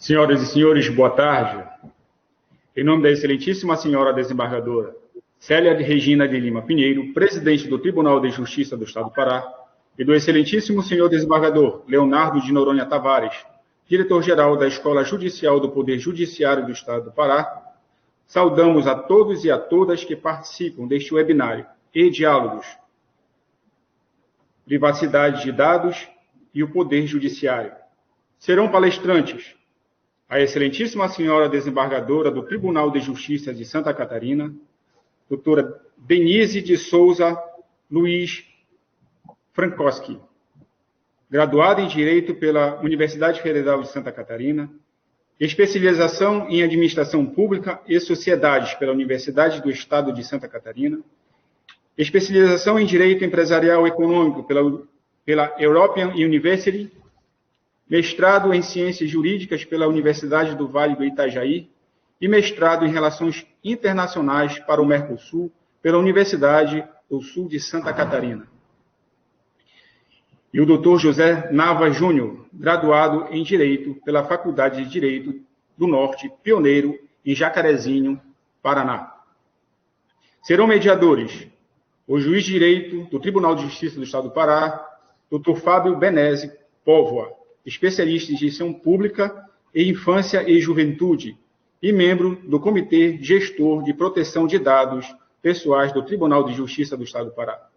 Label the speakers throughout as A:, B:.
A: Senhoras e senhores, boa tarde. Em nome da excelentíssima senhora desembargadora Célia Regina de Lima Pinheiro, presidente do Tribunal de Justiça do Estado do Pará, e do excelentíssimo senhor desembargador Leonardo de Noronha Tavares, diretor-geral da Escola Judicial do Poder Judiciário do Estado do Pará, saudamos a todos e a todas que participam deste webinário e diálogos, privacidade de dados e o Poder Judiciário. Serão palestrantes a excelentíssima senhora desembargadora do Tribunal de Justiça de Santa Catarina, doutora Denise de Souza Luiz Frankowski, graduada em Direito pela Universidade Federal de Santa Catarina, especialização em Administração Pública e Sociedades pela Universidade do Estado de Santa Catarina, especialização em Direito Empresarial Econômico pela European University, mestrado em Ciências Jurídicas pela Universidade do Vale do Itajaí e mestrado em Relações Internacionais para o Mercosul pela Universidade do Sul de Santa Catarina. E o Dr. José Nava Júnior, graduado em Direito pela Faculdade de Direito do Norte, pioneiro em Jacarezinho, Paraná. Serão mediadores o juiz de Direito do Tribunal de Justiça do Estado do Pará, Dr. Fábio Benese Póvoa, especialista em gestão pública e infância e juventude, e membro do Comitê Gestor de Proteção de Dados Pessoais do Tribunal de Justiça do Estado do Pará.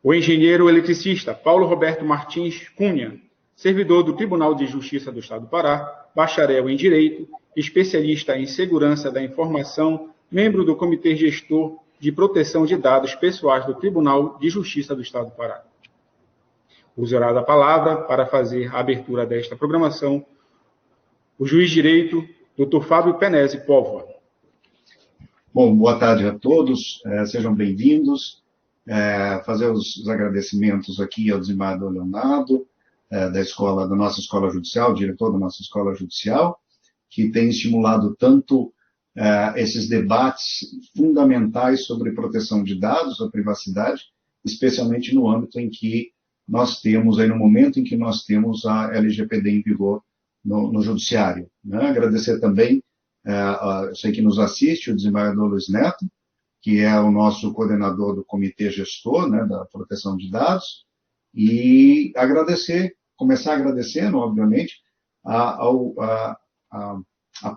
A: O engenheiro eletricista Paulo Roberto Martins Cunha, servidor do Tribunal de Justiça do Estado do Pará, bacharel em Direito, especialista em Segurança da Informação, membro do Comitê Gestor de Proteção de Dados Pessoais do Tribunal de Justiça do Estado do Pará. Usará da palavra para fazer a abertura desta programação o juiz de Direito, Dr. Fábio Benese Póvoa.
B: Bom, boa tarde a todos, sejam bem-vindos. Fazer os agradecimentos aqui ao desembargador Leonardo, da nossa Escola Judicial, diretor da nossa Escola Judicial, que tem estimulado tanto esses debates fundamentais sobre proteção de dados, a privacidade, especialmente no âmbito em que nós temos, aí no momento em que nós temos a LGPD em vigor no Judiciário. Né? Agradecer também, eu sei que nos assiste, o desembargador Luiz Neto, que é o nosso coordenador do Comitê Gestor, né, da Proteção de Dados, e começar agradecendo, obviamente, a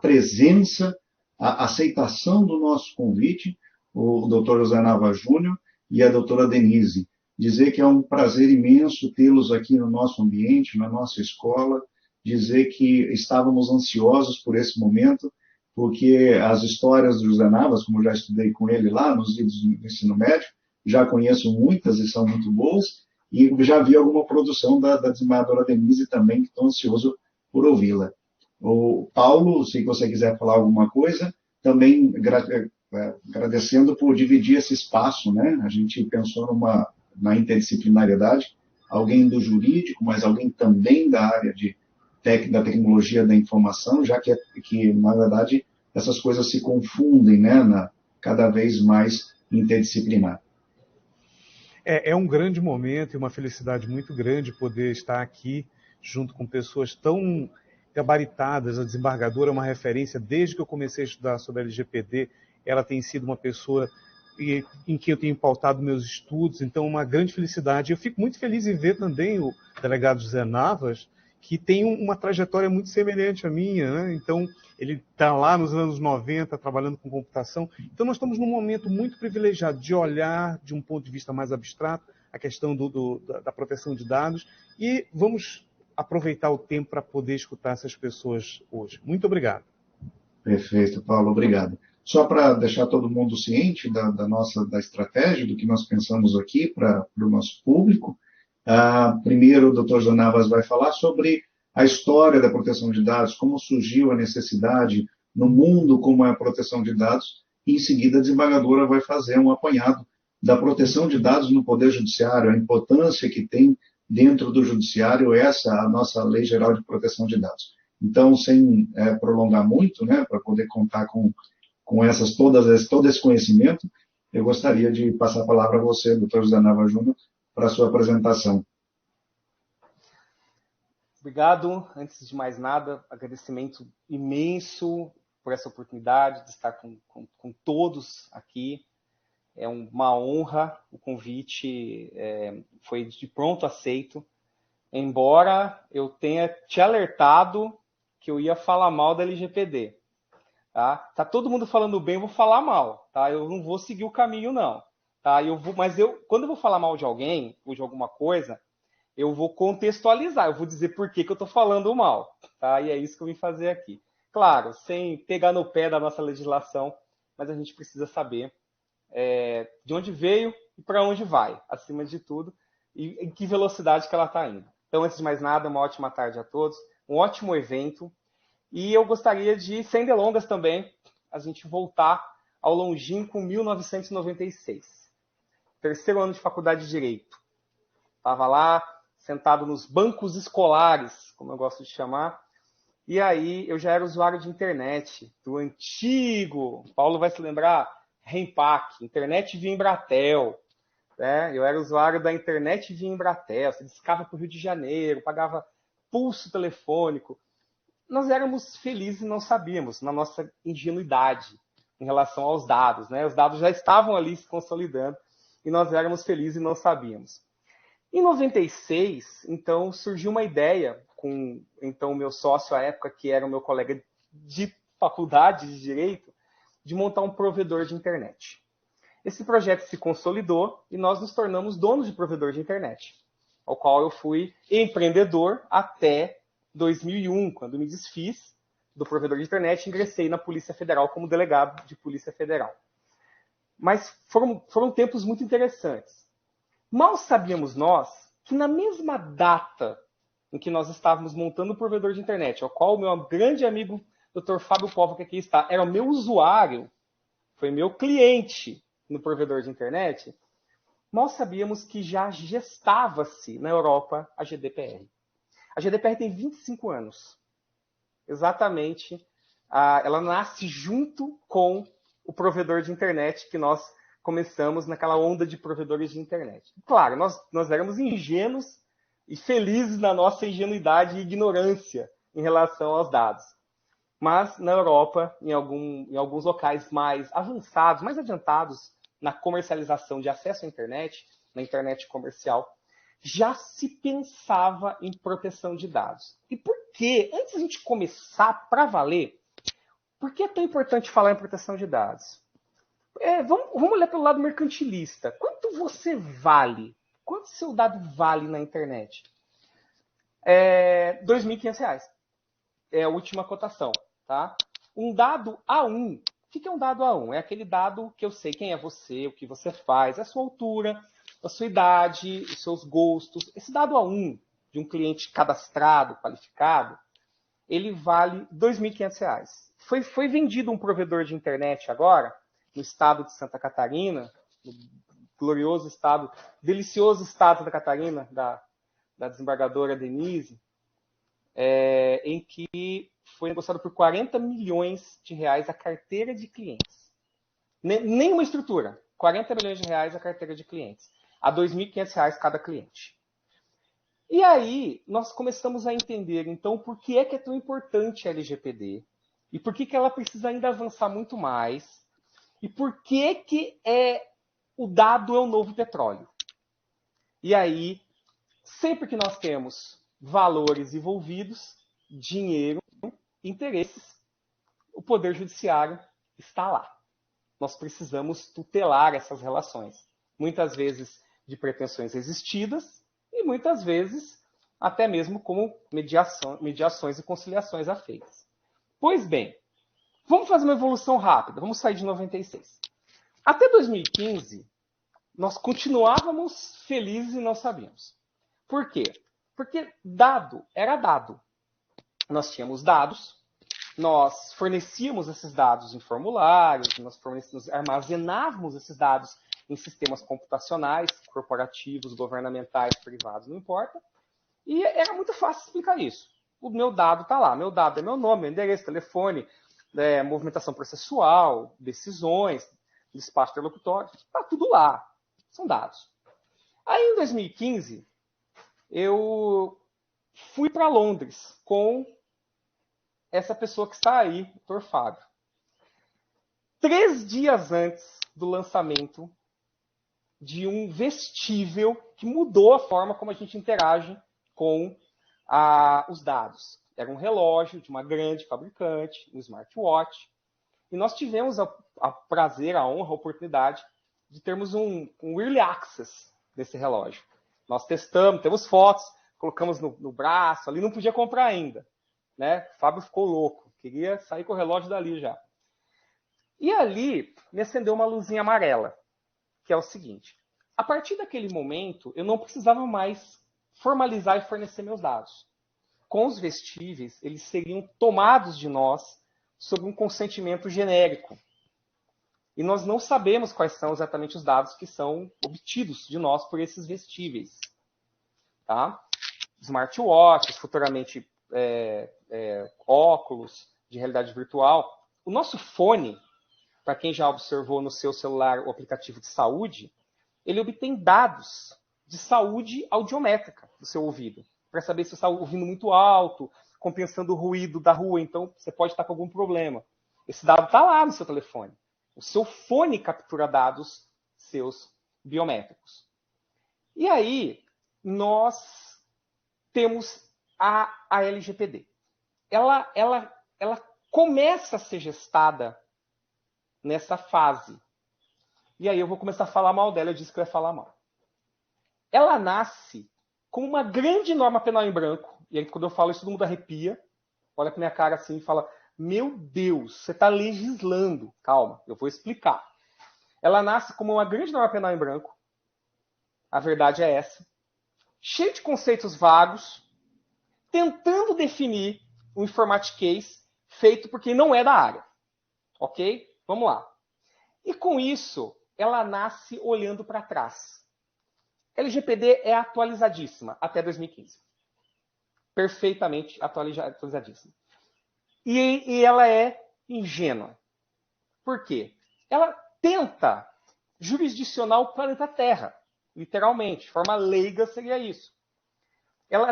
B: presença, a aceitação do nosso convite, o Dr. José Nava Júnior e a doutora Denise. Dizer que é um prazer imenso tê-los aqui no nosso ambiente, na nossa escola, dizer que estávamos ansiosos por esse momento, porque as histórias do José Navas, como eu já estudei com ele lá nos livros do ensino médio, já conheço muitas e são muito boas, e já vi alguma produção da desembargadora Denise também, que estou ansioso por ouvi-la. O Paulo, se você quiser falar alguma coisa, também agradecendo por dividir esse espaço, né? A gente pensou na interdisciplinariedade, alguém do jurídico, mas alguém também da área da tecnologia da informação, já que, na verdade, essas coisas se confundem, né, cada vez mais interdisciplinar.
C: É um grande momento e uma felicidade muito grande poder estar aqui junto com pessoas tão gabaritadas. A desembargadora é uma referência desde que eu comecei a estudar sobre a LGPD. Ela tem sido uma pessoa em que eu tenho pautado meus estudos, então uma grande felicidade. Eu fico muito feliz em ver também o delegado José Navas, que tem uma trajetória muito semelhante à minha, né? Então, ele está lá nos anos 90, trabalhando com computação. Então, nós estamos num momento muito privilegiado de olhar, de um ponto de vista mais abstrato, a questão da proteção de dados, e vamos aproveitar o tempo para poder escutar essas pessoas hoje. Muito obrigado.
B: Perfeito, Paulo, obrigado. Só para deixar todo mundo ciente da estratégia, do que nós pensamos aqui para o nosso público, primeiro o Dr. José Navas vai falar sobre a história da proteção de dados, como surgiu a necessidade no mundo, como é a proteção de dados, e em seguida a desembargadora vai fazer um apanhado da proteção de dados no Poder Judiciário, a importância que tem dentro do Judiciário a nossa Lei Geral de Proteção de Dados. Então, sem prolongar muito, né, para poder contar com todo esse conhecimento, eu gostaria de passar a palavra a você, Dr. José Nava Júnior, para a sua apresentação.
D: Obrigado, antes de mais nada, agradecimento imenso por essa oportunidade de estar com todos aqui. É uma honra, o convite foi de pronto aceito, embora eu tenha te alertado que eu ia falar mal da LGPD. Tá todo mundo falando bem, eu vou falar mal, tá? Eu não vou seguir o caminho, não. Tá? Quando eu vou falar mal de alguém ou de alguma coisa, eu vou contextualizar, eu vou dizer por que eu estou falando mal, tá? E é isso que eu vim fazer aqui. Claro, sem pegar no pé da nossa legislação, mas a gente precisa saber de onde veio e para onde vai, acima de tudo, e em que velocidade que ela está indo. Então, antes de mais nada, uma ótima tarde a todos, um ótimo evento, e eu gostaria de, sem delongas também, a gente voltar ao longínquo 1996, terceiro ano de faculdade de Direito. Estava lá, sentado nos bancos escolares, como eu gosto de chamar, e aí eu já era usuário de internet, do antigo, Paulo vai se lembrar, Rempac, internet via Embratel, né? Eu era usuário da internet via Embratel, você discava para o Rio de Janeiro, pagava pulso telefônico. Nós éramos felizes e não sabíamos, na nossa ingenuidade em relação aos dados, né? Os dados já estavam ali se consolidando e nós éramos felizes e não sabíamos. Em 96, então, surgiu uma ideia com então, o meu sócio à época, que era o meu colega de faculdade de Direito, de montar um provedor de internet. Esse projeto se consolidou e nós nos tornamos donos de provedor de internet, ao qual eu fui empreendedor até 2001, quando me desfiz do provedor de internet e ingressei na Polícia Federal como delegado de Polícia Federal. Mas foram tempos muito interessantes. Mal sabíamos nós que na mesma data em que nós estávamos montando o provedor de internet, ao qual o meu grande amigo Dr. Fábio Povo, que aqui está, era o meu usuário, foi meu cliente no provedor de internet, mal sabíamos que já gestava-se na Europa a GDPR. A GDPR tem 25 anos. Exatamente. Ela nasce junto com o provedor de internet que nós começamos naquela onda de provedores de internet. Claro, nós éramos ingênuos e felizes na nossa ingenuidade e ignorância em relação aos dados. Mas na Europa, em alguns locais mais avançados, mais adiantados na comercialização de acesso à internet, na internet comercial, já se pensava em proteção de dados. E por que, antes de a gente começar para valer, por que é tão importante falar em proteção de dados? Vamos olhar pelo lado mercantilista. Quanto você vale? Quanto seu dado vale na internet? R$ 2.500. É a última cotação. Tá? Um dado A1. O que é um dado A1? É aquele dado que eu sei quem é você, o que você faz, a sua altura, a sua idade, os seus gostos. Esse dado A1 de um cliente cadastrado, qualificado, ele vale R$ 2.500. Foi vendido um provedor de internet agora, no estado de Santa Catarina, no glorioso estado, delicioso estado de Santa Catarina, da desembargadora Denise, em que foi negociado por R$ 40 milhões a carteira de clientes. Nenhuma estrutura. R$ 40 milhões a carteira de clientes. A R$ 2.500 cada cliente. E aí, nós começamos a entender, então, por que é tão importante a LGPD e por que ela precisa ainda avançar muito mais e por que o dado é o novo petróleo. E aí, sempre que nós temos valores envolvidos, dinheiro, interesses, o Poder Judiciário está lá. Nós precisamos tutelar essas relações. Muitas vezes de pretensões existidas e muitas vezes até mesmo como mediações e conciliações afeitas. Pois bem, vamos fazer uma evolução rápida. Vamos sair de 96. Até 2015, nós continuávamos felizes e não sabíamos. Por quê? Porque dado era dado. Nós tínhamos dados, nós fornecíamos esses dados em formulários, nós armazenávamos esses dados em sistemas computacionais, corporativos, governamentais, privados, não importa. E era muito fácil explicar isso. O meu dado está lá. Meu dado é meu nome, meu endereço, telefone, movimentação processual, decisões, despacho interlocutório. Está tudo lá. São dados. Aí, em 2015, eu fui para Londres com essa pessoa que está aí, Dr. Fábio. 3 dias antes do lançamento de um vestível que mudou a forma como a gente interage com os dados. Era um relógio de uma grande fabricante, um smartwatch, e nós tivemos a prazer, a honra, a oportunidade de termos um early access desse relógio. Nós testamos, temos fotos, colocamos no braço, ali não podia comprar ainda. Né? O Fábio ficou louco, queria sair com o relógio dali já. E ali me acendeu uma luzinha amarela, que é o seguinte: a partir daquele momento, eu não precisava mais formalizar e fornecer meus dados. Com os vestíveis, eles seriam tomados de nós sob um consentimento genérico. E nós não sabemos quais são exatamente os dados que são obtidos de nós por esses vestíveis. Tá? Smartwatches, futuramente óculos de realidade virtual. O nosso fone, para quem já observou no seu celular o aplicativo de saúde, ele obtém dados de saúde audiométrica do seu ouvido, para saber se você está ouvindo muito alto, compensando o ruído da rua, então você pode estar com algum problema. Esse dado está lá no seu telefone. O seu fone captura dados seus biométricos. E aí, nós temos a LGPD. Ela começa a ser gestada nessa fase. E aí eu vou começar a falar mal dela, eu disse que eu ia falar mal. Ela nasce com uma grande norma penal em branco, e aí quando eu falo isso todo mundo arrepia, olha pra minha cara assim e fala: meu Deus, você está legislando. Calma, eu vou explicar. Ela nasce como uma grande norma penal em branco, a verdade é essa, cheio de conceitos vagos, tentando definir um informatiquês feito por quem não é da área. Ok? Vamos lá. E com isso, ela nasce olhando para trás. LGPD é atualizadíssima até 2015. Perfeitamente atualizadíssima. E ela é ingênua. Por quê? Ela tenta jurisdicionar o planeta Terra, literalmente. De forma leiga seria isso.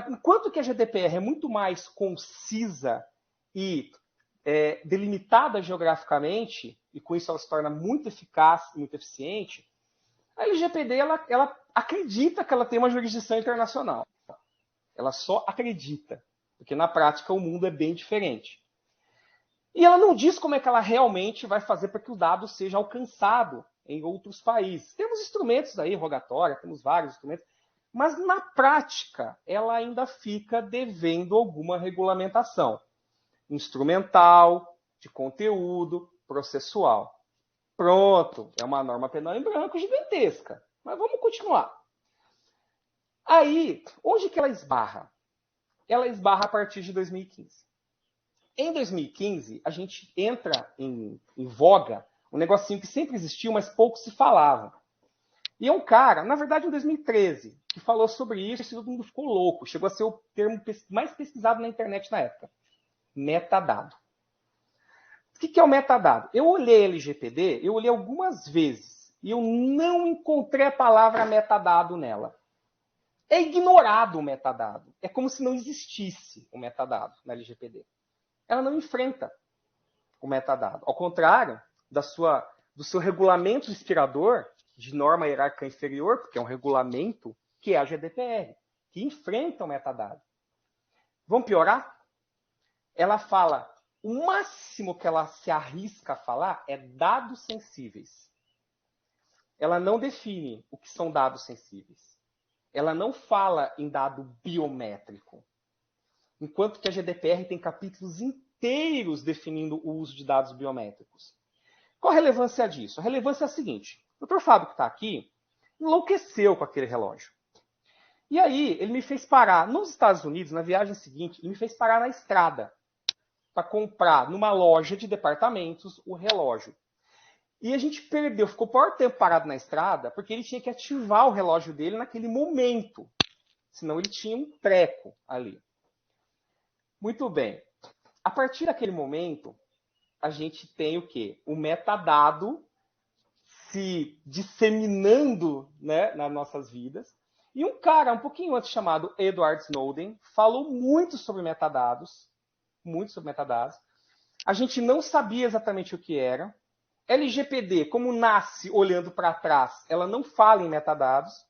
D: Enquanto que a GDPR é muito mais concisa e delimitada geograficamente, e com isso ela se torna muito eficaz e muito eficiente, a LGPD ela acredita que ela tem uma jurisdição internacional. Ela só acredita, porque na prática o mundo é bem diferente. E ela não diz como é que ela realmente vai fazer para que o dado seja alcançado em outros países. Temos instrumentos aí, rogatória, temos vários instrumentos, mas na prática ela ainda fica devendo alguma regulamentação instrumental, de conteúdo, processual. Pronto, é uma norma penal em branco gigantesca. Mas vamos continuar. Aí, onde que ela esbarra? Ela esbarra a partir de 2015. Em 2015, a gente entra em voga um negocinho que sempre existiu, mas pouco se falava. E é um cara, na verdade em 2013, que falou sobre isso e todo mundo ficou louco. Chegou a ser o termo mais pesquisado na internet na época. Metadado. O que é o metadado? Eu olhei LGPD, eu olhei algumas vezes e eu não encontrei a palavra metadado nela. É ignorado o metadado. É como se não existisse o metadado na LGPD. Ela não enfrenta o metadado. Ao contrário do seu regulamento inspirador de norma hierárquica inferior, porque é um regulamento que é a GDPR, que enfrenta o metadado. Vamos piorar? Ela fala, o máximo que ela se arrisca a falar é dados sensíveis. Ela não define o que são dados sensíveis. Ela não fala em dado biométrico. Enquanto que a GDPR tem capítulos inteiros definindo o uso de dados biométricos. Qual a relevância disso? A relevância é a seguinte. O Dr. Fábio, que está aqui, enlouqueceu com aquele relógio. E aí, ele me fez parar. Nos Estados Unidos, na viagem seguinte, ele me fez parar na estrada para comprar numa loja de departamentos o relógio. E a gente perdeu, ficou por tempo parado na estrada, porque ele tinha que ativar o relógio dele naquele momento. Senão ele tinha um treco ali. Muito bem. A partir daquele momento, a gente tem o quê? O metadado se disseminando, né, nas nossas vidas. E um cara, um pouquinho antes, chamado Edward Snowden, falou muito sobre metadados. Muito sobre metadados. A gente não sabia exatamente o que era. LGPD, como nasce olhando para trás, ela não fala em metadados.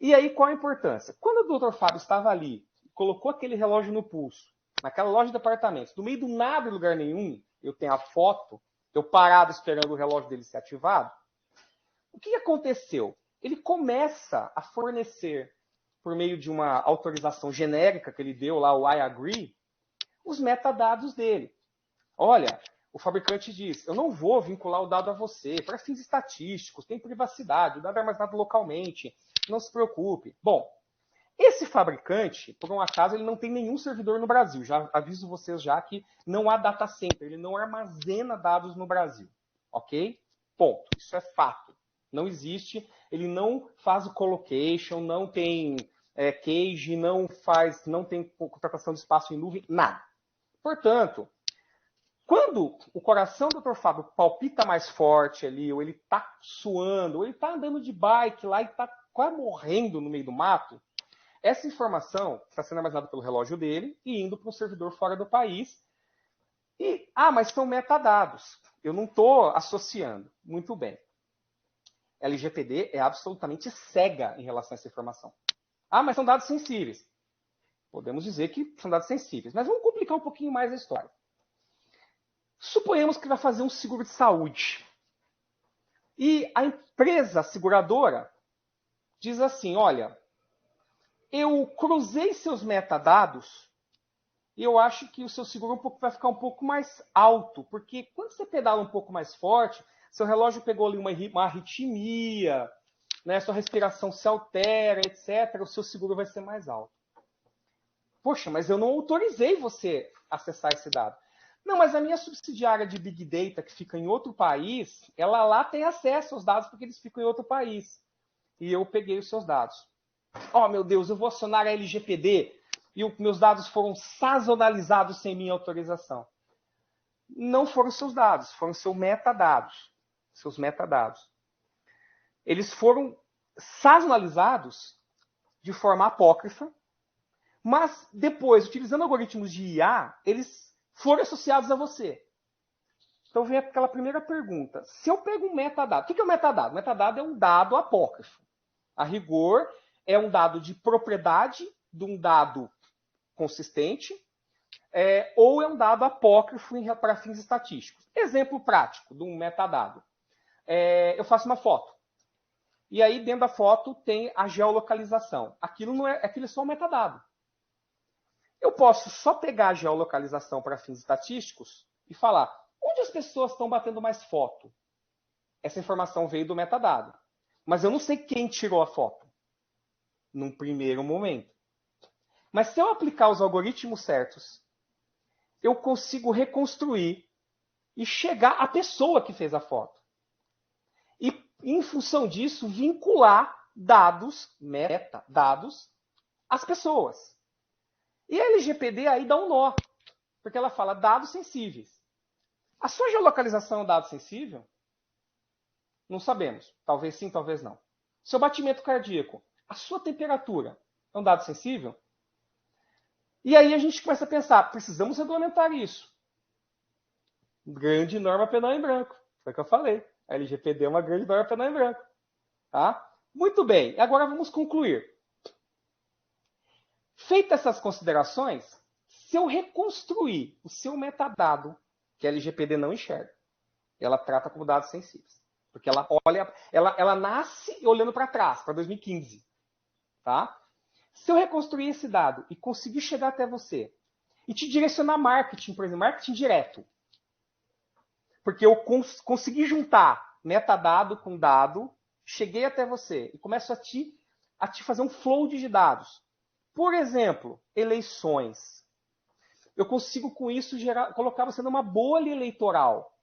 D: E aí, qual a importância? Quando o Dr. Fábio estava ali, colocou aquele relógio no pulso, naquela loja de apartamentos, no meio do nada, em lugar nenhum, eu tenho a foto, eu parado esperando o relógio dele ser ativado, o que aconteceu? Ele começa a fornecer, por meio de uma autorização genérica que ele deu lá, o I agree, os metadados dele. Olha, o fabricante diz, eu não vou vincular o dado a você, para fins estatísticos, tem privacidade, o dado é armazenado localmente, não se preocupe. Bom, esse fabricante, por um acaso, ele não tem nenhum servidor no Brasil. Já aviso vocês já que não há data center, ele não armazena dados no Brasil. Ok? Ponto. Isso é fato. Não existe, ele não faz o colocation, não tem cage, não tem contratação de espaço em nuvem, nada. Portanto, quando o coração do Dr. Fábio palpita mais forte ali, ou ele está suando, ou ele está andando de bike lá e está quase morrendo no meio do mato, essa informação está sendo armazenada pelo relógio dele e indo para um servidor fora do país. E, mas são metadados. Eu não estou associando. Muito bem. LGPD é absolutamente cega em relação a essa informação. Mas são dados sensíveis. Podemos dizer que são dados sensíveis. Mas vamos complicar um pouquinho mais a história. Suponhamos que vai fazer um seguro de saúde. E a empresa seguradora diz assim, olha, eu cruzei seus metadados e eu acho que o seu seguro vai ficar um pouco mais alto, porque quando você pedala um pouco mais forte, seu relógio pegou ali uma arritmia, né, sua respiração se altera, etc., o seu seguro vai ser mais alto. Poxa, mas eu não autorizei você acessar esse dado. Não, mas a minha subsidiária de Big Data, que fica em outro país, ela lá tem acesso aos dados porque eles ficam em outro país. E eu peguei os seus dados. Meu Deus, eu vou acionar a LGPD e os meus dados foram sazonalizados sem minha autorização. Não foram seus dados, foram seus metadados. Seus metadados. Eles foram sazonalizados de forma apócrifa, mas depois, utilizando algoritmos de IA, eles foram associados a você. Então vem aquela primeira pergunta. Se eu pego um metadado, o que é um metadado? Metadado é um dado apócrifo. A rigor, é um dado de propriedade de um dado consistente, ou é um dado apócrifo para fins estatísticos. Exemplo prático de um metadado. Eu faço uma foto. E aí, dentro da foto, tem a geolocalização. Aquilo é só um metadado. Eu posso só pegar a geolocalização para fins estatísticos e falar onde as pessoas estão batendo mais foto. Essa informação veio do metadado. Mas eu não sei quem tirou a foto. Num primeiro momento. Mas se eu aplicar os algoritmos certos, eu consigo reconstruir e chegar à pessoa que fez a foto. E, em função disso, vincular dados, metadados, às pessoas. E a LGPD aí dá um nó, porque ela fala dados sensíveis. A sua geolocalização é um dado sensível? Não sabemos. Talvez sim, talvez não. Seu batimento cardíaco, a sua temperatura é um dado sensível? E aí a gente começa a pensar, precisamos regulamentar isso. Grande norma penal em branco. Foi o que eu falei. A LGPD é uma grande norma penal em branco. Tá? Muito bem. Agora vamos concluir. Feitas essas considerações, se eu reconstruir o seu metadado, que a LGPD não enxerga, ela trata como dados sensíveis. Porque ela nasce olhando para trás, para 2015. Tá? Se eu reconstruir esse dado e conseguir chegar até você e te direcionar marketing, por exemplo, marketing direto, porque eu consegui juntar metadado com dado, cheguei até você e começo a te fazer um flow de dados. Por exemplo, eleições. Eu consigo com isso colocar você numa bolha eleitoral.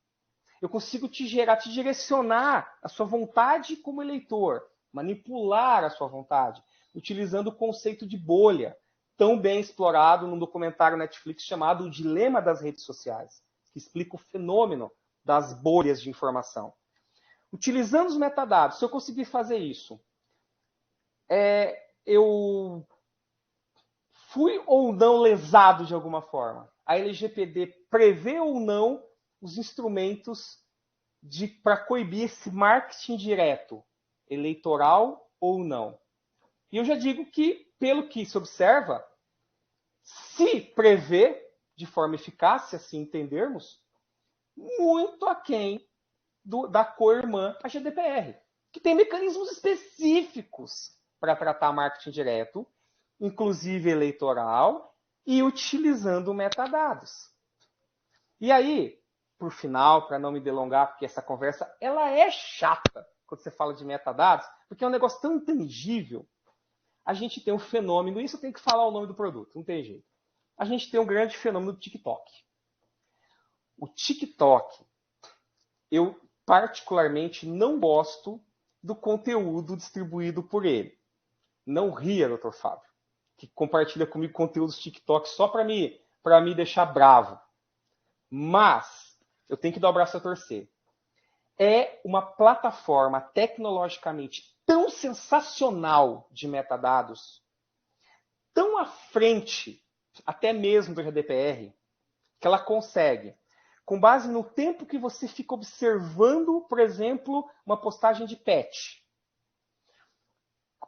D: Eu consigo te direcionar a sua vontade como eleitor, manipular a sua vontade, utilizando o conceito de bolha, tão bem explorado num documentário Netflix chamado O Dilema das Redes Sociais, que explica o fenômeno das bolhas de informação. Utilizando os metadados, se eu conseguir fazer isso, eu fui ou não lesado de alguma forma? A LGPD prevê ou não os instrumentos para coibir esse marketing direto, eleitoral ou não? E eu já digo que, pelo que se observa, se prevê de forma eficaz, se assim entendermos, muito aquém da co-irmã, a GDPR, que tem mecanismos específicos para tratar marketing direto, inclusive eleitoral, e utilizando metadados. E aí, por final, para não me delongar, porque essa conversa ela é chata quando você fala de metadados, porque é um negócio tão intangível. A gente tem um fenômeno, isso eu tenho que falar o nome do produto, não tem jeito. A gente tem um grande fenômeno do TikTok. O TikTok, eu particularmente não gosto do conteúdo distribuído por ele. Não ria, Dr. Fábio, que compartilha comigo conteúdos TikTok só para me deixar bravo. Mas eu tenho que dar o braço a torcer. É uma plataforma tecnologicamente tão sensacional de metadados, tão à frente, até mesmo do GDPR, que ela consegue, com base no tempo que você fica observando, por exemplo, uma postagem de pet,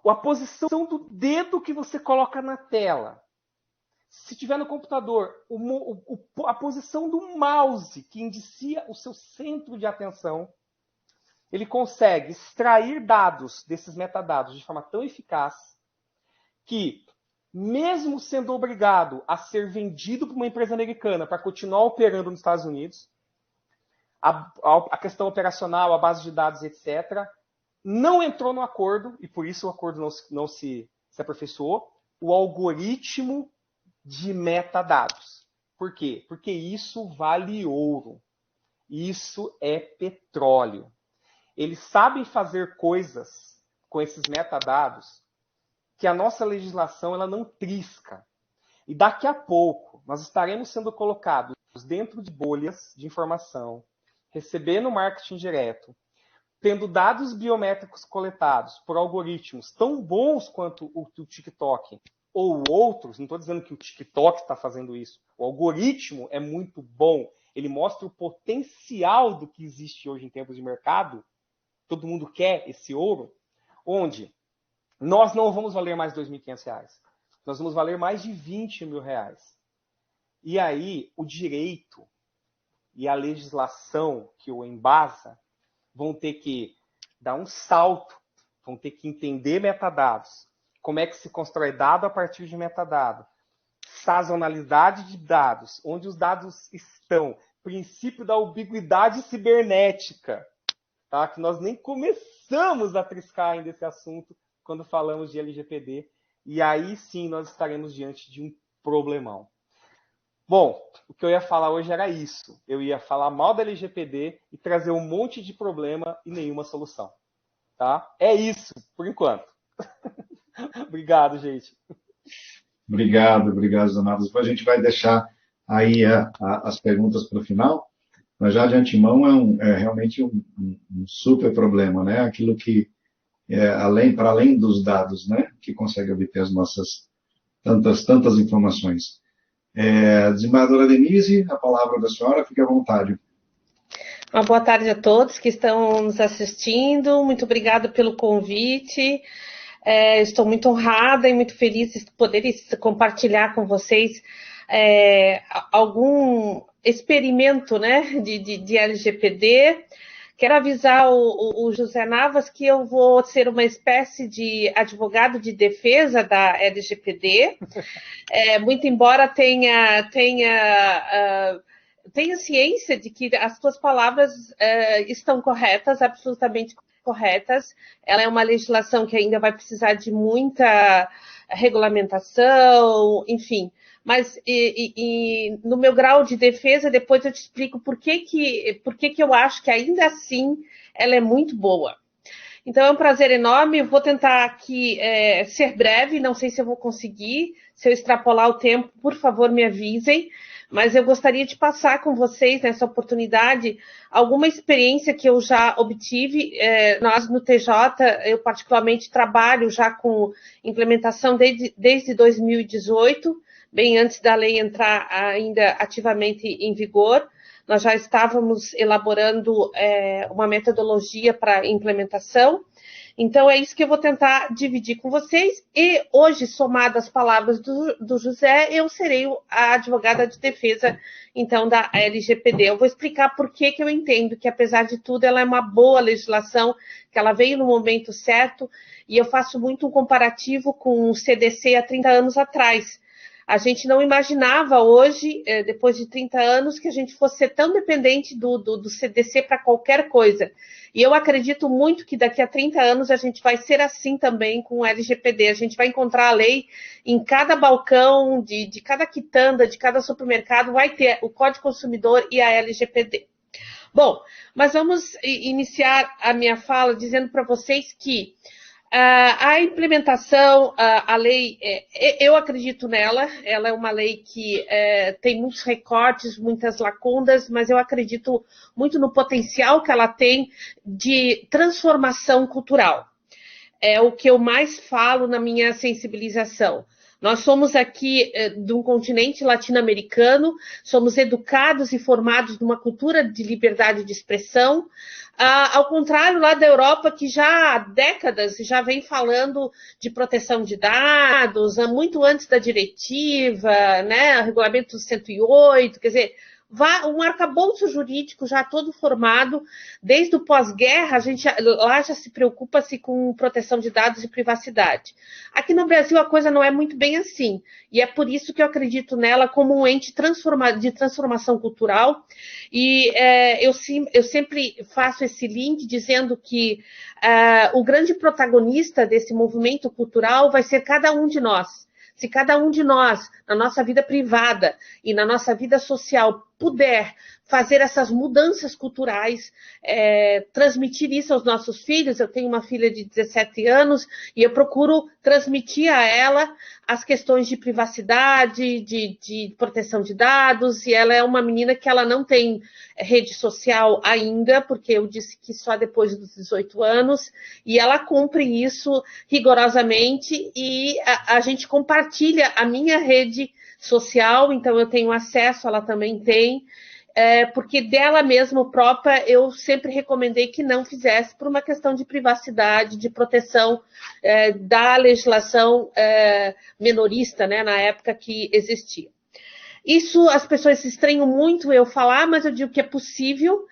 D: a posição do dedo que você coloca na tela, se tiver no computador, a posição do mouse que indicia o seu centro de atenção, ele consegue extrair dados desses metadados de forma tão eficaz que, mesmo sendo obrigado a ser vendido para uma empresa americana para continuar operando nos Estados Unidos, a questão operacional, a base de dados, etc., não entrou no acordo, e por isso o acordo não se aperfeiçoou, o algoritmo de metadados. Por quê? Porque isso vale ouro. Isso é petróleo. Eles sabem fazer coisas com esses metadados que a nossa legislação ela não trisca. E daqui a pouco nós estaremos sendo colocados dentro de bolhas de informação, recebendo marketing direto, tendo dados biométricos coletados por algoritmos tão bons quanto o TikTok ou outros, não estou dizendo que o TikTok está fazendo isso, o algoritmo é muito bom, ele mostra o potencial do que existe hoje em tempos de mercado, todo mundo quer esse ouro, onde nós não vamos valer mais R$ 2.500, nós vamos valer mais de R$ 20 mil. E aí o direito e a legislação que o embasa vão ter que dar um salto, vão ter que entender metadados, como é que se constrói dado a partir de metadado, sazonalidade de dados, onde os dados estão, princípio da ubiquidade cibernética, tá? Que nós nem começamos a triscar ainda esse assunto quando falamos de LGPD, e aí sim nós estaremos diante de um problemão. Bom, o que eu ia falar hoje era isso. Eu ia falar mal da LGPD e trazer um monte de problema e nenhuma solução. Tá? É isso, por enquanto. Obrigado, gente.
B: Obrigado, Donato. Depois a gente vai deixar aí as perguntas para o final, mas já de antemão é realmente um super problema, né? Aquilo que, para além dos dados, né? Que consegue obter as nossas tantas informações. Desembargadora Denise, a palavra da senhora, fique à vontade.
E: Uma boa tarde a todos que estão nos assistindo, muito obrigada pelo convite, estou muito honrada e muito feliz de poder compartilhar com vocês algum experimento, né, de LGPD. Quero avisar o José Navas que eu vou ser uma espécie de advogado de defesa da LGPD, muito embora tenha ciência de que as suas palavras estão corretas, absolutamente corretas. Ela é uma legislação que ainda vai precisar de muita regulamentação, enfim. Mas no meu grau de defesa, depois eu te explico por que eu acho que ainda assim ela é muito boa. Então é um prazer enorme, eu vou tentar aqui ser breve, não sei se eu vou conseguir. Se eu extrapolar o tempo, por favor, me avisem. Mas eu gostaria de passar com vocês, nessa oportunidade, alguma experiência que eu já obtive. Nós, no TJ, eu particularmente trabalho já com implementação desde 2018, bem antes da lei entrar ainda ativamente em vigor. Nós já estávamos elaborando uma metodologia para implementação. Então, é isso que eu vou tentar dividir com vocês. E hoje, somado às palavras do José, eu serei a advogada de defesa, então, da LGPD. Eu vou explicar por que eu entendo que, apesar de tudo, ela é uma boa legislação, que ela veio no momento certo, e eu faço muito um comparativo com o CDC há 30 anos atrás. A gente não imaginava hoje, depois de 30 anos, que a gente fosse ser tão dependente do CDC para qualquer coisa. E eu acredito muito que daqui a 30 anos a gente vai ser assim também com o LGPD. A gente vai encontrar a lei em cada balcão, de cada quitanda, de cada supermercado, vai ter o Código Consumidor e a LGPD. Bom, mas vamos iniciar a minha fala dizendo para vocês que a implementação, a lei, eu acredito nela, ela é uma lei que tem muitos recortes, muitas lacunas, mas eu acredito muito no potencial que ela tem de transformação cultural. É o que eu mais falo na minha sensibilização. Nós somos aqui de um continente latino-americano, somos educados e formados numa cultura de liberdade de expressão, ao contrário lá da Europa, que já há décadas já vem falando de proteção de dados, muito antes da diretiva, né, regulamento 108, quer dizer, um arcabouço jurídico já todo formado, desde o pós-guerra, a gente lá já se preocupa-se com proteção de dados e privacidade. Aqui no Brasil a coisa não é muito bem assim, e é por isso que eu acredito nela como um ente de transformação cultural, e eu sempre faço esse link dizendo que o grande protagonista desse movimento cultural vai ser cada um de nós. Se cada um de nós, na nossa vida privada e na nossa vida social, puder fazer essas mudanças culturais, transmitir isso aos nossos filhos. Eu tenho uma filha de 17 anos e eu procuro transmitir a ela as questões de privacidade, de proteção de dados, e ela é uma menina que ela não tem rede social ainda, porque eu disse que só depois dos 18 anos, e ela cumpre isso rigorosamente, e a gente compartilha a minha rede social, então eu tenho acesso, ela também tem, porque dela mesma própria eu sempre recomendei que não fizesse por uma questão de privacidade, de proteção da legislação menorista, né, na época que existia. Isso as pessoas estranham muito eu falar, mas eu digo que é possível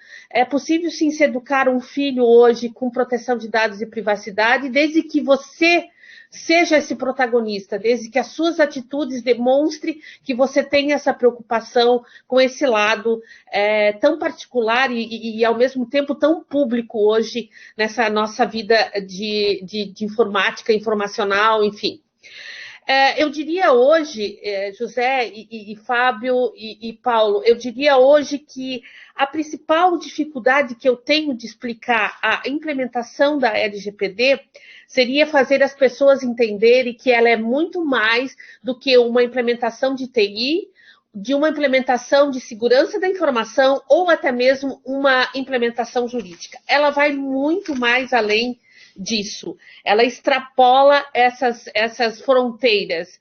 E: sim se educar um filho hoje com proteção de dados e privacidade, desde que você seja esse protagonista, desde que as suas atitudes demonstrem que você tem essa preocupação com esse lado tão particular e ao mesmo tempo tão público hoje nessa nossa vida de informática, informacional, enfim. Eu diria hoje, José e Fábio e Paulo, eu diria hoje que a principal dificuldade que eu tenho de explicar a implementação da LGPD seria fazer as pessoas entenderem que ela é muito mais do que uma implementação de TI, de uma implementação de segurança da informação ou até mesmo uma implementação jurídica. Ela vai muito mais além disso. Ela extrapola essas fronteiras,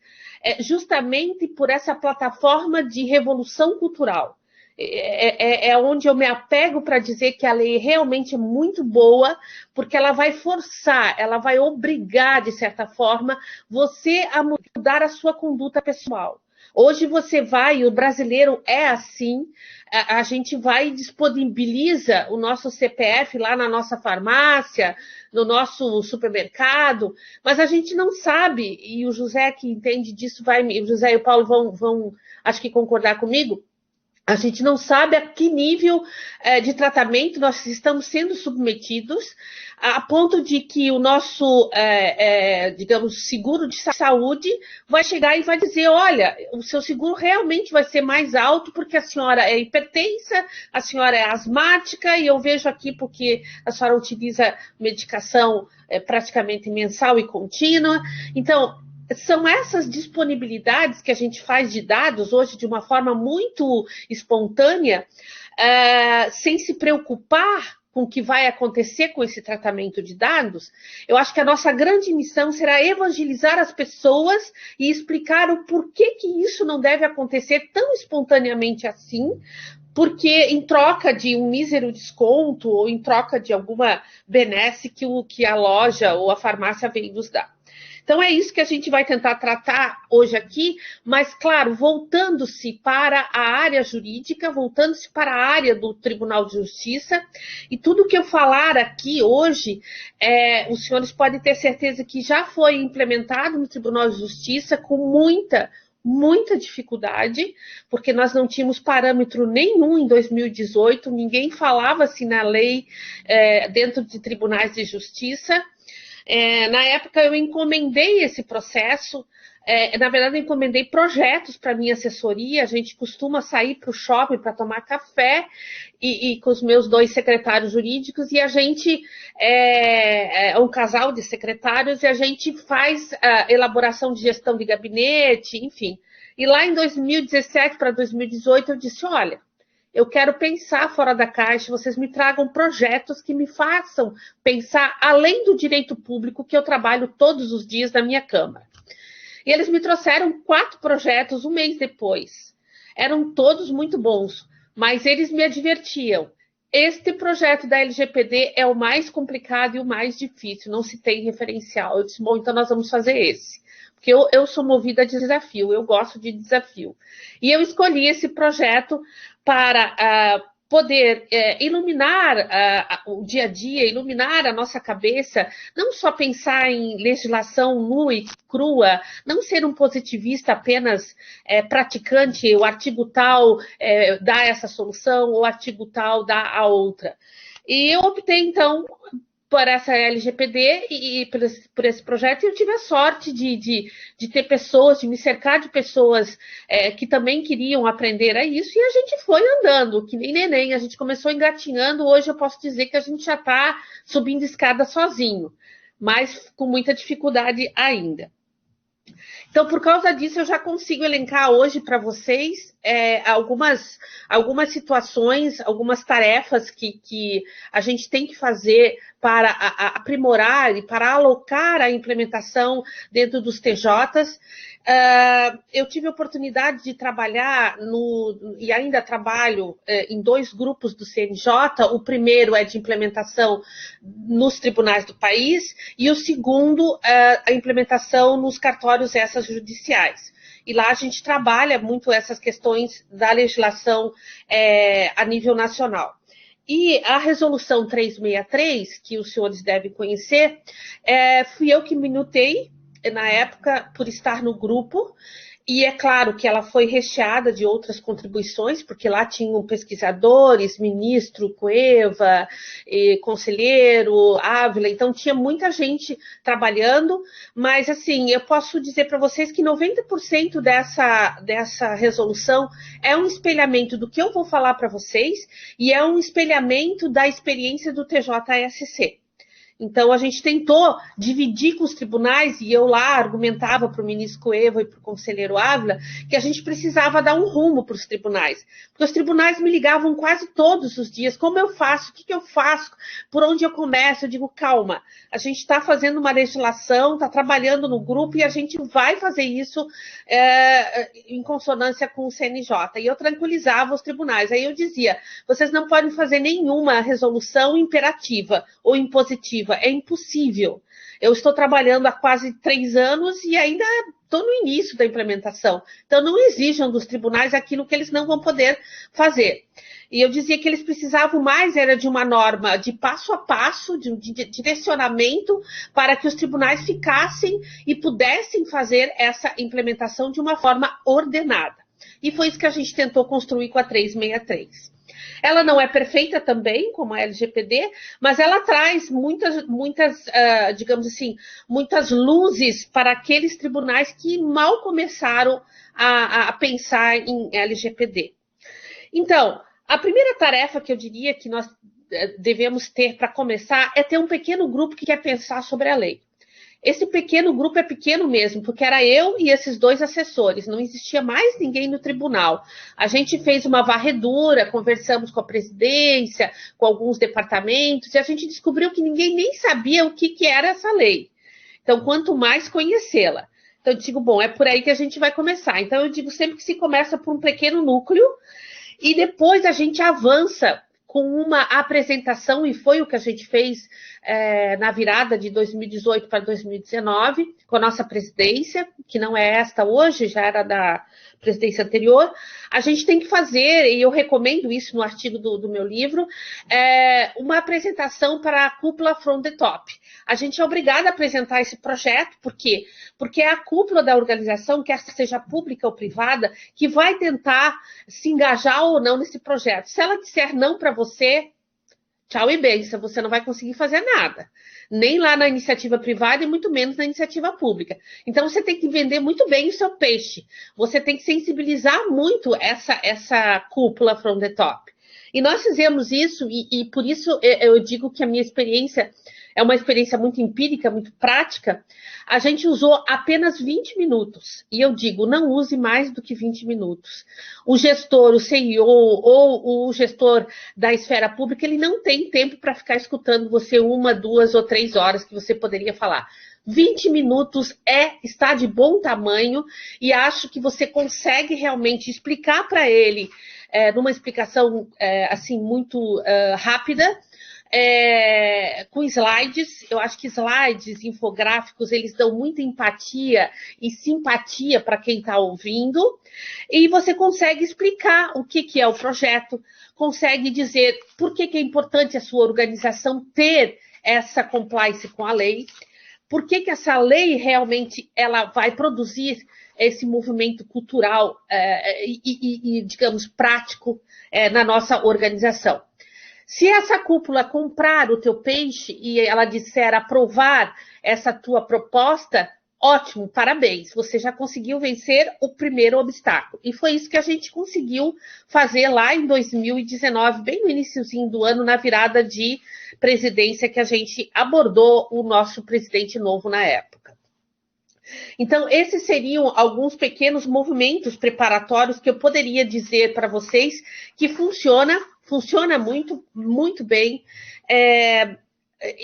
E: justamente por essa plataforma de revolução cultural. É onde eu me apego para dizer que a lei realmente é muito boa, porque ela vai forçar, ela vai obrigar, de certa forma, você a mudar a sua conduta pessoal. Hoje você vai, o brasileiro é assim, a gente vai e disponibiliza o nosso CPF lá na nossa farmácia, no nosso supermercado, mas a gente não sabe, e o José que entende disso, o José e o Paulo vão acho que concordar comigo, a gente não sabe a que nível de tratamento nós estamos sendo submetidos, a ponto de que o nosso, digamos, seguro de saúde vai chegar e vai dizer, olha, o seu seguro realmente vai ser mais alto porque a senhora é hipertensa, a senhora é asmática, e eu vejo aqui porque a senhora utiliza medicação praticamente mensal e contínua. Então, são essas disponibilidades que a gente faz de dados hoje de uma forma muito espontânea, sem se preocupar com o que vai acontecer com esse tratamento de dados. Eu acho que a nossa grande missão será evangelizar as pessoas e explicar o porquê que isso não deve acontecer tão espontaneamente assim, porque em troca de um mísero desconto ou em troca de alguma benesse que a loja ou a farmácia vem nos dar. Então, é isso que a gente vai tentar tratar hoje aqui, mas, claro, voltando-se para a área jurídica, voltando-se para a área do Tribunal de Justiça, e tudo que eu falar aqui hoje, os senhores podem ter certeza que já foi implementado no Tribunal de Justiça com muita dificuldade, porque nós não tínhamos parâmetro nenhum em 2018, ninguém falava assim na lei dentro de tribunais de justiça. Na época eu encomendei esse processo, na verdade eu encomendei projetos para minha assessoria, a gente costuma sair para o shopping para tomar café e com os meus 2 secretários jurídicos, e a gente é um casal de secretários e a gente faz a elaboração de gestão de gabinete, enfim. E lá em 2017 para 2018 eu disse, olha, eu quero pensar fora da caixa, vocês me tragam projetos que me façam pensar além do direito público que eu trabalho todos os dias na minha Câmara. E eles me trouxeram 4 projetos um mês depois. Eram todos muito bons, mas eles me advertiam. Este projeto da LGPD é o mais complicado e o mais difícil, não se tem referencial. Eu disse, bom, então nós vamos fazer esse. Porque eu sou movida a desafio, eu gosto de desafio. E eu escolhi esse projeto para poder iluminar o dia a dia, iluminar a nossa cabeça, não só pensar em legislação nua e crua, não ser um positivista apenas praticante, o artigo tal dá essa solução, o artigo tal dá a outra. E eu optei, então, por essa LGPD e por esse projeto, e eu tive a sorte de ter pessoas, de me cercar de pessoas que também queriam aprender a isso, e a gente foi andando, que nem neném, a gente começou engatinhando, hoje eu posso dizer que a gente já está subindo escada sozinho, mas com muita dificuldade ainda. Então, por causa disso, eu já consigo elencar hoje para vocês algumas situações, algumas tarefas que a gente tem que fazer para aprimorar e para alocar a implementação dentro dos TJs. Eu tive a oportunidade de trabalhar e ainda trabalho em 2 grupos do CNJ. O primeiro é de implementação nos tribunais do país e o segundo a implementação nos cartórios extrajudiciais. E lá a gente trabalha muito essas questões da legislação a nível nacional. E a resolução 363, que os senhores devem conhecer, fui eu que minutei na época por estar no grupo, e é claro que ela foi recheada de outras contribuições, porque lá tinham pesquisadores, ministro Cueva, conselheiro Ávila, então tinha muita gente trabalhando, mas assim, eu posso dizer para vocês que 90% dessa resolução é um espelhamento do que eu vou falar para vocês, e é um espelhamento da experiência do TJSC. Então, a gente tentou dividir com os tribunais, e eu lá argumentava para o ministro Cueva e para o conselheiro Ávila que a gente precisava dar um rumo para os tribunais. Porque os tribunais me ligavam quase todos os dias. Como eu faço? O que eu faço? Por onde eu começo? Eu digo, calma, a gente está fazendo uma legislação, está trabalhando no grupo e a gente vai fazer isso em consonância com o CNJ. E eu tranquilizava os tribunais. Aí eu dizia, vocês não podem fazer nenhuma resolução imperativa ou impositiva. É impossível. Eu estou trabalhando há quase 3 anos e ainda estou no início da implementação. Então, não exijam dos tribunais aquilo que eles não vão poder fazer. E eu dizia que eles precisavam mais era de uma norma de passo a passo, de direcionamento, para que os tribunais ficassem e pudessem fazer essa implementação de uma forma ordenada. E foi isso que a gente tentou construir com a 363. Ela não é perfeita também, como a LGPD, mas ela traz digamos assim, muitas luzes para aqueles tribunais que mal começaram a pensar em LGPD. Então, a primeira tarefa que eu diria que nós devemos ter para começar é ter um pequeno grupo que quer pensar sobre a lei. Esse pequeno grupo é pequeno mesmo, porque era eu e esses 2 assessores, não existia mais ninguém no tribunal. A gente fez uma varredura, conversamos com a presidência, com alguns departamentos, e a gente descobriu que ninguém nem sabia o que era essa lei. Então, quanto mais conhecê-la. Então, eu digo, bom, é por aí que a gente vai começar. Então, eu digo sempre que se começa por um pequeno núcleo, e depois a gente avança com uma apresentação, e foi o que a gente fez na virada de 2018 para 2019, com a nossa presidência, que não é esta hoje, já era da presidência anterior. A gente tem que fazer, e eu recomendo isso no artigo do meu livro, uma apresentação para a cúpula From the Top. A gente é obrigado a apresentar esse projeto, por quê? Porque é a cúpula da organização, quer seja pública ou privada, que vai tentar se engajar ou não nesse projeto. Se ela disser não para você, tchau e benção, você não vai conseguir fazer nada. Nem lá na iniciativa privada e muito menos na iniciativa pública. Então, você tem que vender muito bem o seu peixe. Você tem que sensibilizar muito essa cúpula From the Top. E nós fizemos isso, e por isso eu digo que a minha experiência é uma experiência muito empírica, muito prática. A gente usou apenas 20 minutos. E eu digo, não use mais do que 20 minutos. O gestor, o CEO ou o gestor da esfera pública, ele não tem tempo para ficar escutando você 1, 2 ou 3 horas que você poderia falar. 20 minutos está de bom tamanho e acho que você consegue realmente explicar para ele, numa explicação assim muito rápida, com slides. Eu acho que slides, infográficos, eles dão muita empatia e simpatia para quem está ouvindo, e você consegue explicar o que é o projeto, consegue dizer por que é importante a sua organização ter essa compliance com a lei, por que essa lei realmente ela vai produzir esse movimento cultural e, digamos, prático na nossa organização. Se essa cúpula comprar o teu peixe e ela disser aprovar essa tua proposta, ótimo, parabéns, você já conseguiu vencer o primeiro obstáculo. E foi isso que a gente conseguiu fazer lá em 2019, bem no iniciozinho do ano, na virada de presidência, que a gente abordou o nosso presidente novo na época. Então, esses seriam alguns pequenos movimentos preparatórios que eu poderia dizer para vocês que funciona muito, muito bem.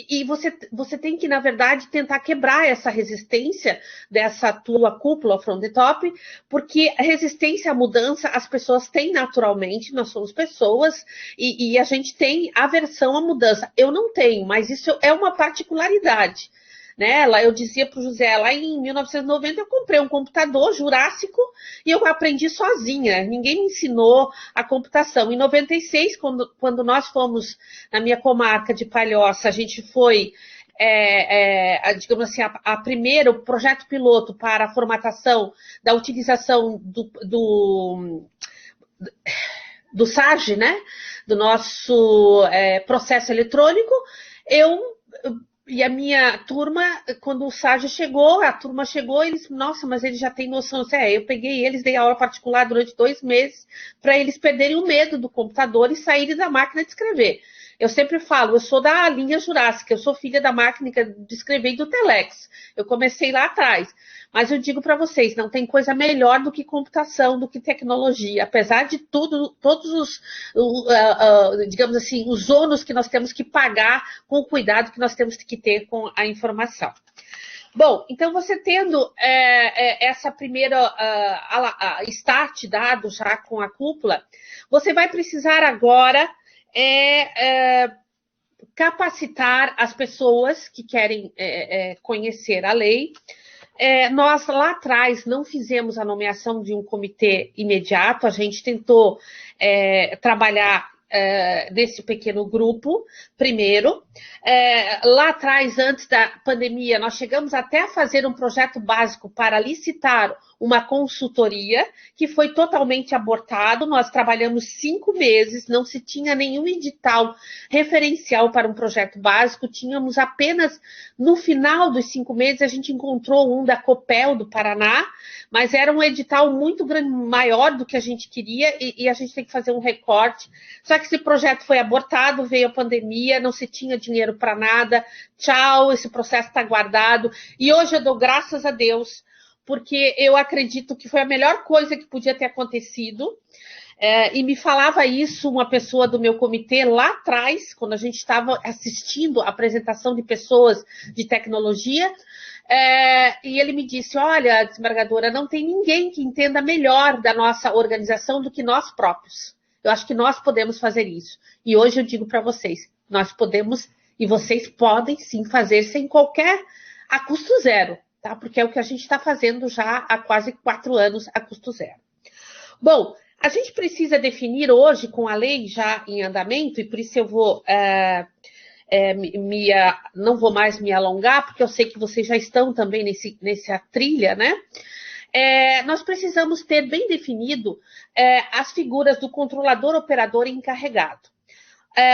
E: E você tem que, na verdade, tentar quebrar essa resistência dessa tua cúpula From the Top, porque a resistência à mudança as pessoas têm naturalmente, nós somos pessoas, e a gente tem aversão à mudança. Eu não tenho, mas isso é uma particularidade. Né? Eu dizia para o José, lá em 1990 eu comprei um computador jurássico e eu aprendi sozinha, ninguém me ensinou a computação. Em 96, quando nós fomos na minha comarca de Palhoça, a gente foi, digamos assim, a primeiro projeto piloto para a formatação da utilização do SAGE, né? Do nosso processo eletrônico. E a minha turma, quando o SAGE chegou, a turma chegou, eles, nossa, mas eles já têm noção. Eu peguei eles, dei aula particular durante 2 meses, para eles perderem o medo do computador e saírem da máquina de escrever. Eu sempre falo, eu sou da linha jurássica, eu sou filha da máquina de escrever e do Telex. Eu comecei lá atrás. Mas eu digo para vocês, não tem coisa melhor do que computação, do que tecnologia. Apesar de tudo, todos os, digamos assim, os ônus que nós temos que pagar com o cuidado que nós temos que ter com a informação. Bom, então você tendo essa primeira start dado já com a cúpula, você vai precisar agora capacitar as pessoas que querem conhecer a lei. Nós lá atrás não fizemos a nomeação de um comitê imediato, a gente tentou trabalhar nesse pequeno grupo primeiro. Lá atrás, antes da pandemia, nós chegamos até a fazer um projeto básico para licitar uma consultoria, que foi totalmente abortado. Nós trabalhamos 5 meses, não se tinha nenhum edital referencial para um projeto básico, tínhamos apenas, no final dos 5 meses, a gente encontrou um da Copel do Paraná, mas era um edital muito grande, maior do que a gente queria, e a gente tem que fazer um recorte. Só que que esse projeto foi abortado, veio a pandemia, não se tinha dinheiro para nada, tchau, esse processo está guardado. E hoje eu dou graças a Deus, porque eu acredito que foi a melhor coisa que podia ter acontecido. E me falava isso uma pessoa do meu comitê lá atrás, quando a gente estava assistindo a apresentação de pessoas de tecnologia, e ele me disse, olha, desembargadora, não tem ninguém que entenda melhor da nossa organização do que nós próprios. Eu acho que nós podemos fazer isso. E hoje eu digo para vocês, nós podemos e vocês podem sim fazer sem qualquer, a custo zero, tá? Porque é o que a gente está fazendo já há quase 4 anos a custo zero. Bom, a gente precisa definir hoje, com a lei já em andamento, e por isso eu vou, não vou mais me alongar, porque eu sei que vocês já estão também nessa trilha, né? Nós precisamos ter bem definido as figuras do controlador, operador e encarregado.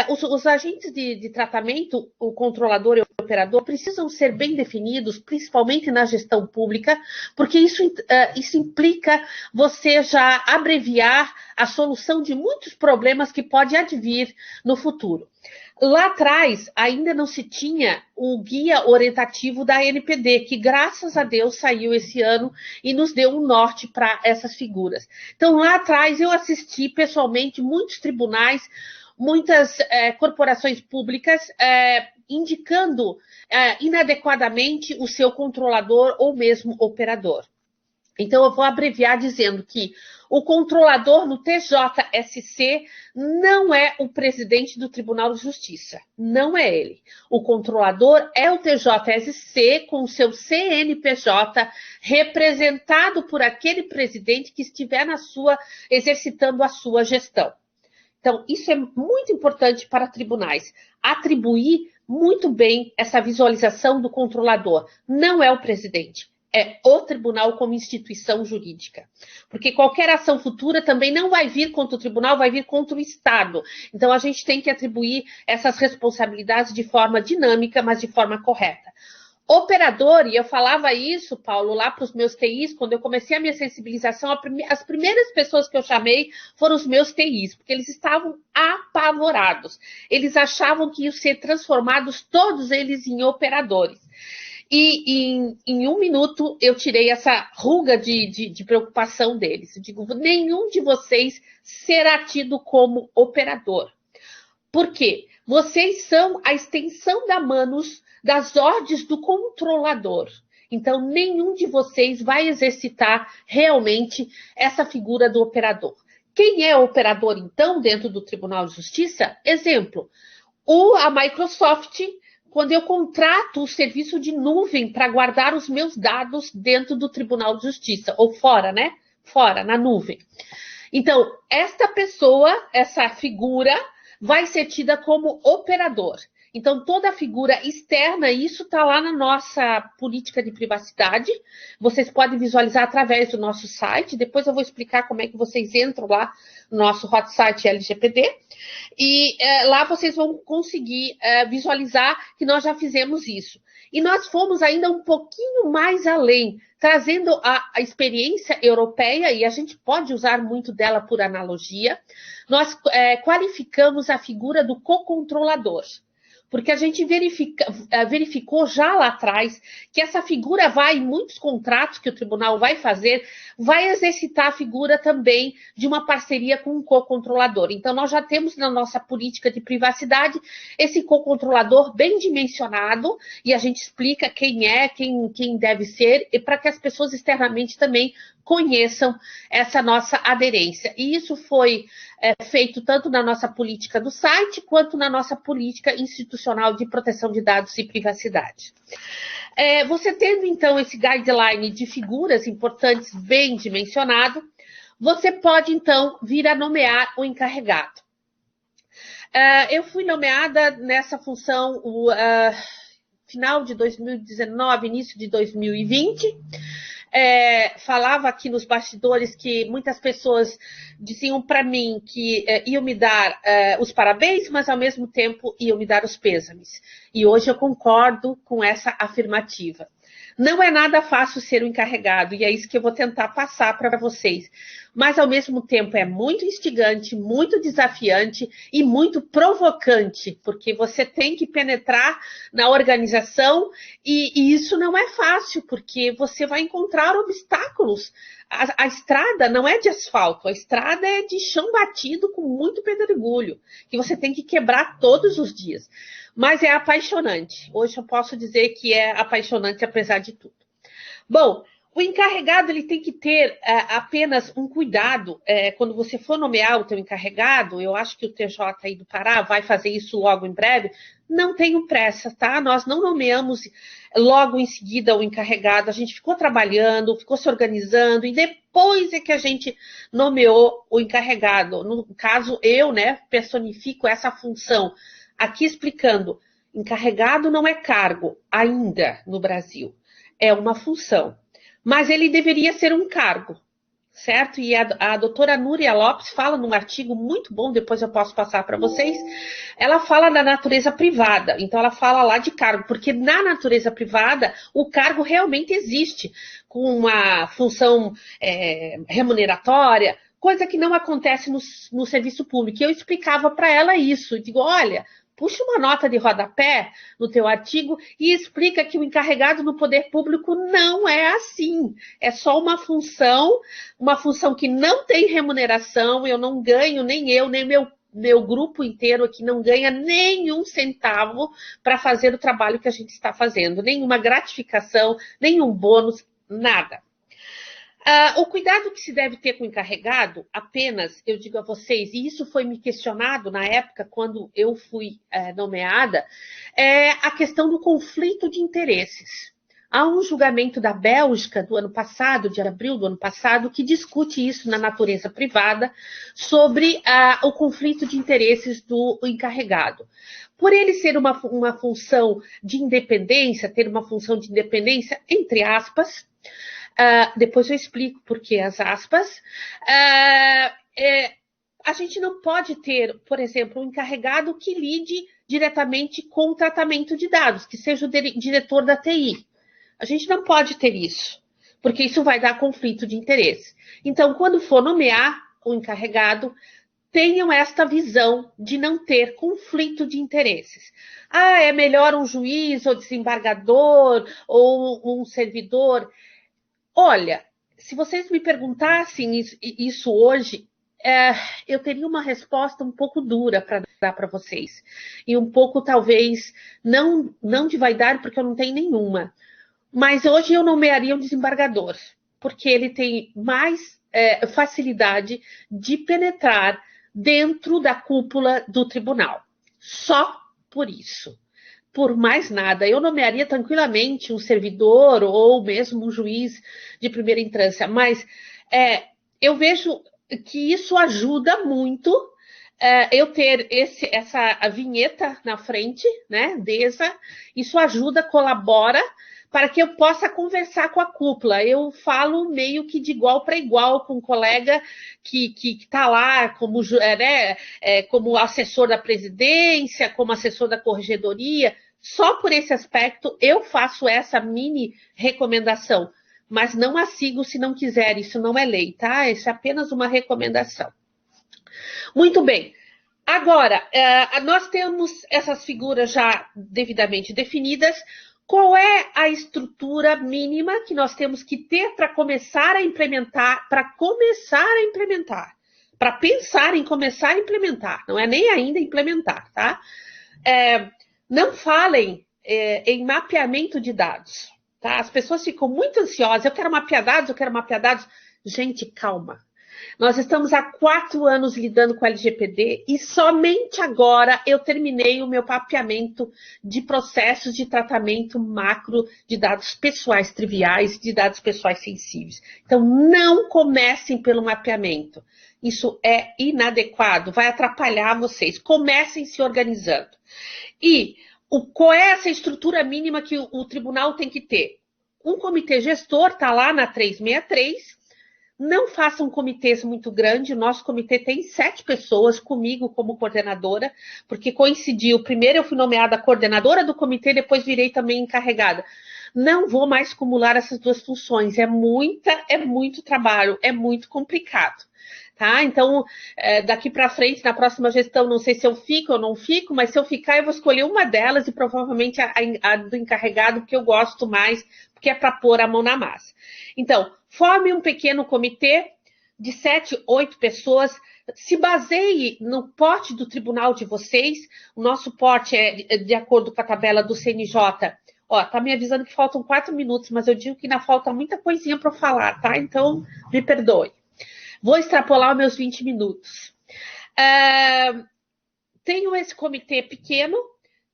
E: Os agentes de tratamento, o controlador e o operador, precisam ser bem definidos, principalmente na gestão pública, porque isso implica você já abreviar a solução de muitos problemas que pode advir no futuro. Lá atrás, ainda não se tinha o guia orientativo da ANPD, que graças a Deus saiu esse ano e nos deu um norte para essas figuras. Então, lá atrás, eu assisti pessoalmente muitos tribunais, muitas corporações públicas indicando inadequadamente o seu controlador ou mesmo operador. Então, eu vou abreviar dizendo que o controlador no TJSC não é o presidente do Tribunal de Justiça, não é ele. O controlador é o TJSC com o seu CNPJ representado por aquele presidente que estiver exercitando a sua gestão. Então, isso é muito importante para tribunais, atribuir muito bem essa visualização do controlador. Não é o presidente, é o tribunal como instituição jurídica. Porque qualquer ação futura também não vai vir contra o tribunal, vai vir contra o Estado. Então, a gente tem que atribuir essas responsabilidades de forma dinâmica, mas de forma correta. Operador, e eu falava isso, Paulo, lá para os meus TIs, quando eu comecei a minha sensibilização, as primeiras pessoas que eu chamei foram os meus TIs, porque eles estavam apavorados. Eles achavam que iam ser transformados todos eles em operadores. E em 1 minuto eu tirei essa ruga de preocupação deles. Eu digo, nenhum de vocês será tido como operador. Por quê? Vocês são a extensão da Manus das ordens do controlador. Então, nenhum de vocês vai exercitar realmente essa figura do operador. Quem é o operador, então, dentro do Tribunal de Justiça? Exemplo, a Microsoft, quando eu contrato o serviço de nuvem para guardar os meus dados dentro do Tribunal de Justiça, ou fora, né? Fora, na nuvem. Então, esta pessoa, essa figura, vai ser tida como operador. Então, toda a figura externa, isso está lá na nossa política de privacidade. Vocês podem visualizar através do nosso site. Depois eu vou explicar como é que vocês entram lá no nosso hot site LGPD. E lá vocês vão conseguir visualizar que nós já fizemos isso. E nós fomos ainda um pouquinho mais além, trazendo a experiência europeia, e a gente pode usar muito dela por analogia. Nós qualificamos a figura do co-controlador. Porque a gente verificou já lá atrás que essa figura vai, em muitos contratos que o tribunal vai fazer, vai exercitar a figura também de uma parceria com um co-controlador. Então, nós já temos na nossa política de privacidade esse co-controlador bem dimensionado, e a gente explica quem é, quem deve ser, e para que as pessoas externamente também conheçam essa nossa aderência. E isso foi feito tanto na nossa política do site, quanto na nossa política institucional de proteção de dados e privacidade. Você tendo, então, esse guideline de figuras importantes bem dimensionado, você pode, então, vir a nomear o encarregado. Eu fui nomeada nessa função final de 2019, início de 2020, falava aqui nos bastidores que muitas pessoas diziam para mim que iam me dar os parabéns, mas ao mesmo tempo iam me dar os pêsames. E hoje eu concordo com essa afirmativa. Não é nada fácil ser o encarregado, e é isso que eu vou tentar passar para vocês. Mas, ao mesmo tempo, é muito instigante, muito desafiante e muito provocante, porque você tem que penetrar na organização e isso não é fácil, porque você vai encontrar obstáculos. A estrada não é de asfalto, a estrada é de chão batido com muito pedregulho, que você tem que quebrar todos os dias. Mas é apaixonante. Hoje eu posso dizer que é apaixonante apesar de tudo. Bom, o encarregado ele tem que ter apenas um cuidado quando você for nomear o teu encarregado. Eu acho que o TJ aí do Pará vai fazer isso logo em breve. Não tenham pressa, tá? Nós não nomeamos logo em seguida o encarregado. A gente ficou trabalhando, ficou se organizando e depois é que a gente nomeou o encarregado. No caso, eu, né, personifico essa função. Aqui explicando, encarregado não é cargo ainda no Brasil, é uma função. Mas ele deveria ser um cargo, certo? E a doutora Núria Lopes fala num artigo muito bom, depois eu posso passar para vocês, ela fala da natureza privada, então ela fala lá de cargo, porque na natureza privada o cargo realmente existe, com uma função remuneratória, coisa que não acontece no serviço público. E eu explicava para ela isso, eu digo, olha, puxa uma nota de rodapé no teu artigo e explica que o encarregado no poder público não é assim. É só uma função que não tem remuneração, eu não ganho, nem eu, nem meu grupo inteiro aqui não ganha nenhum centavo para fazer o trabalho que a gente está fazendo. Nenhuma gratificação, nenhum bônus, nada. O cuidado que se deve ter com o encarregado, apenas, eu digo a vocês, e isso foi me questionado na época quando eu fui nomeada, é a questão do conflito de interesses. Há um julgamento da Bélgica do ano passado, de abril do ano passado, que discute isso na natureza privada, sobre o conflito de interesses do encarregado. Por ele ser uma função de independência, ter uma função de independência, entre aspas, depois eu explico por que as aspas. A gente não pode ter, por exemplo, um encarregado que lide diretamente com o tratamento de dados, que seja o diretor da TI. A gente não pode ter isso, porque isso vai dar conflito de interesse. Então, quando for nomear o encarregado, tenham esta visão de não ter conflito de interesses. É melhor um juiz ou desembargador ou um servidor. Olha, se vocês me perguntassem isso hoje, eu teria uma resposta um pouco dura para dar para vocês. E um pouco, talvez, não de vaidade, porque eu não tenho nenhuma. Mas hoje eu nomearia um desembargador, porque ele tem mais facilidade de penetrar dentro da cúpula do tribunal. Só por isso. Por mais nada, eu nomearia tranquilamente um servidor ou mesmo um juiz de primeira instância, mas eu vejo que isso ajuda muito eu ter essa vinheta na frente, né, isso ajuda, colabora para que eu possa conversar com a cúpula. Eu falo meio que de igual para igual com um colega que está lá como assessor da presidência, como assessor da corregedoria. Só por esse aspecto eu faço essa mini recomendação, mas não a sigo se não quiser, isso não é lei, tá? Isso é apenas uma recomendação. Muito bem. Agora, nós temos essas figuras já devidamente definidas. Qual é a estrutura mínima que nós temos que ter para começar a implementar, para pensar em começar a implementar, não é nem ainda implementar, tá? Não falem em mapeamento de dados, tá? As pessoas ficam muito ansiosas, eu quero mapear dados, Gente, calma. Nós estamos há 4 anos lidando com a LGPD e somente agora eu terminei o meu mapeamento de processos de tratamento macro de dados pessoais triviais, de dados pessoais sensíveis. Então, não comecem pelo mapeamento. Isso é inadequado, vai atrapalhar vocês. Comecem se organizando. E qual é essa estrutura mínima que o tribunal tem que ter? Um comitê gestor está lá na 363. Não façam comitês muito grandes, o nosso comitê tem 7 pessoas, comigo como coordenadora, porque coincidiu, primeiro eu fui nomeada coordenadora do comitê, depois virei também encarregada. não vou mais acumular essas duas funções. É muito trabalho, é muito complicado. Tá? Então, daqui para frente, na próxima gestão, não sei se eu fico ou não fico, mas se eu ficar, eu vou escolher uma delas e provavelmente a do encarregado, porque eu gosto mais, porque é para pôr a mão na massa. Então, forme um pequeno comitê de 7, 8 pessoas, se baseie no porte do tribunal de vocês. O nosso porte é de acordo com a tabela do CNJ. Ó, tá me avisando que faltam 4 minutos, mas eu digo que ainda falta muita coisinha para eu falar, tá? Então, me perdoe. Vou extrapolar os meus 20 minutos. Tenho esse comitê pequeno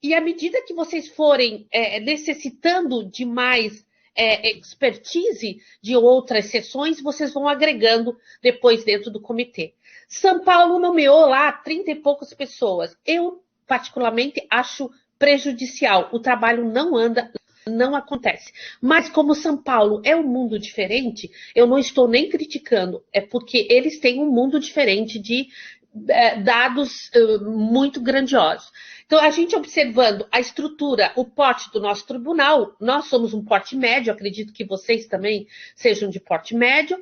E: e à medida que vocês forem necessitando de mais expertise de outras sessões, vocês vão agregando depois dentro do comitê. São Paulo nomeou lá 30 e poucas pessoas. Eu, particularmente, acho prejudicial. O trabalho não anda, não acontece. Mas como São Paulo é um mundo diferente, eu não estou nem criticando, é porque eles têm um mundo diferente de dados muito grandiosos. Então, a gente observando a estrutura, o porte do nosso tribunal, nós somos um porte médio, acredito que vocês também sejam de porte médio.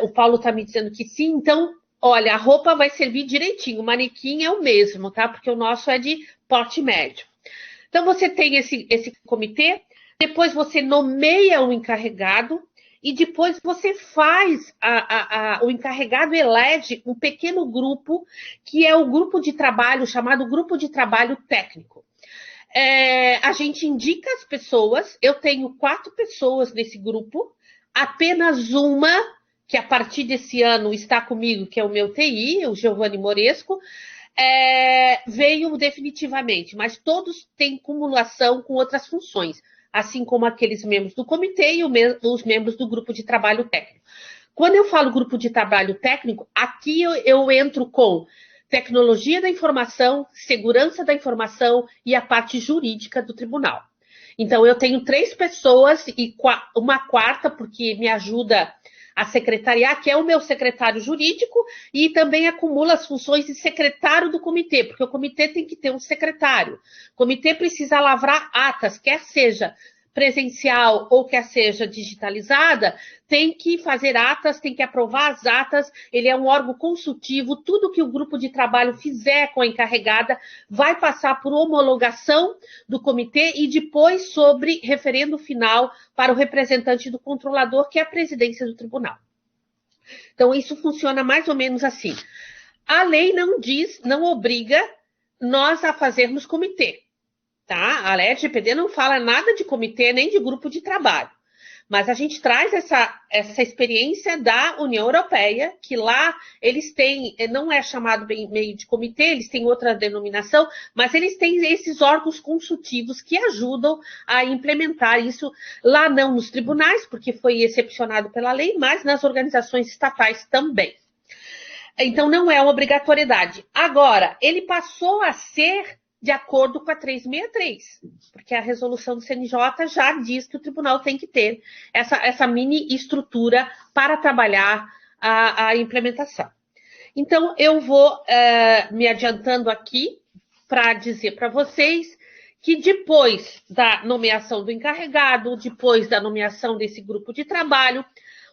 E: O Paulo está me dizendo que sim, então, olha, a roupa vai servir direitinho, o manequim é o mesmo, tá? Porque o nosso é de porte médio. Então, você tem esse comitê, depois você nomeia o encarregado e depois você faz, o encarregado elege um pequeno grupo, que é o grupo de trabalho, chamado grupo de trabalho técnico. A gente indica as pessoas, eu tenho 4 pessoas nesse grupo, apenas uma, que a partir desse ano está comigo, que é o meu TI, o Giovanni Moresco, veio definitivamente, mas todos têm cumulação com outras funções, assim como aqueles membros do comitê e os membros do grupo de trabalho técnico. Quando eu falo grupo de trabalho técnico, aqui eu entro com tecnologia da informação, segurança da informação e a parte jurídica do tribunal. Então, eu tenho 3 pessoas e uma quarta, porque me ajuda a secretariar, que é o meu secretário jurídico, e também acumula as funções de secretário do comitê, porque o comitê tem que ter um secretário. O comitê precisa lavrar atas, quer seja presencial ou quer seja digitalizada, tem que fazer atas, tem que aprovar as atas, ele é um órgão consultivo, tudo que o grupo de trabalho fizer com a encarregada vai passar por homologação do comitê e depois sobre referendo final para o representante do controlador, que é a presidência do tribunal. Então, isso funciona mais ou menos assim. A lei não diz, não obriga nós a fazermos comitê. Tá? A LGPD não fala nada de comitê nem de grupo de trabalho, mas a gente traz essa experiência da União Europeia, que lá eles têm, não é chamado meio de comitê, eles têm outra denominação, mas eles têm esses órgãos consultivos que ajudam a implementar isso, lá não nos tribunais, porque foi excepcionado pela lei, mas nas organizações estatais também. Então não é uma obrigatoriedade. Agora, ele passou a ser de acordo com a 363, porque a resolução do CNJ já diz que o tribunal tem que ter essa mini estrutura para trabalhar a implementação. Então, eu vou me adiantando aqui para dizer para vocês que depois da nomeação do encarregado, depois da nomeação desse grupo de trabalho,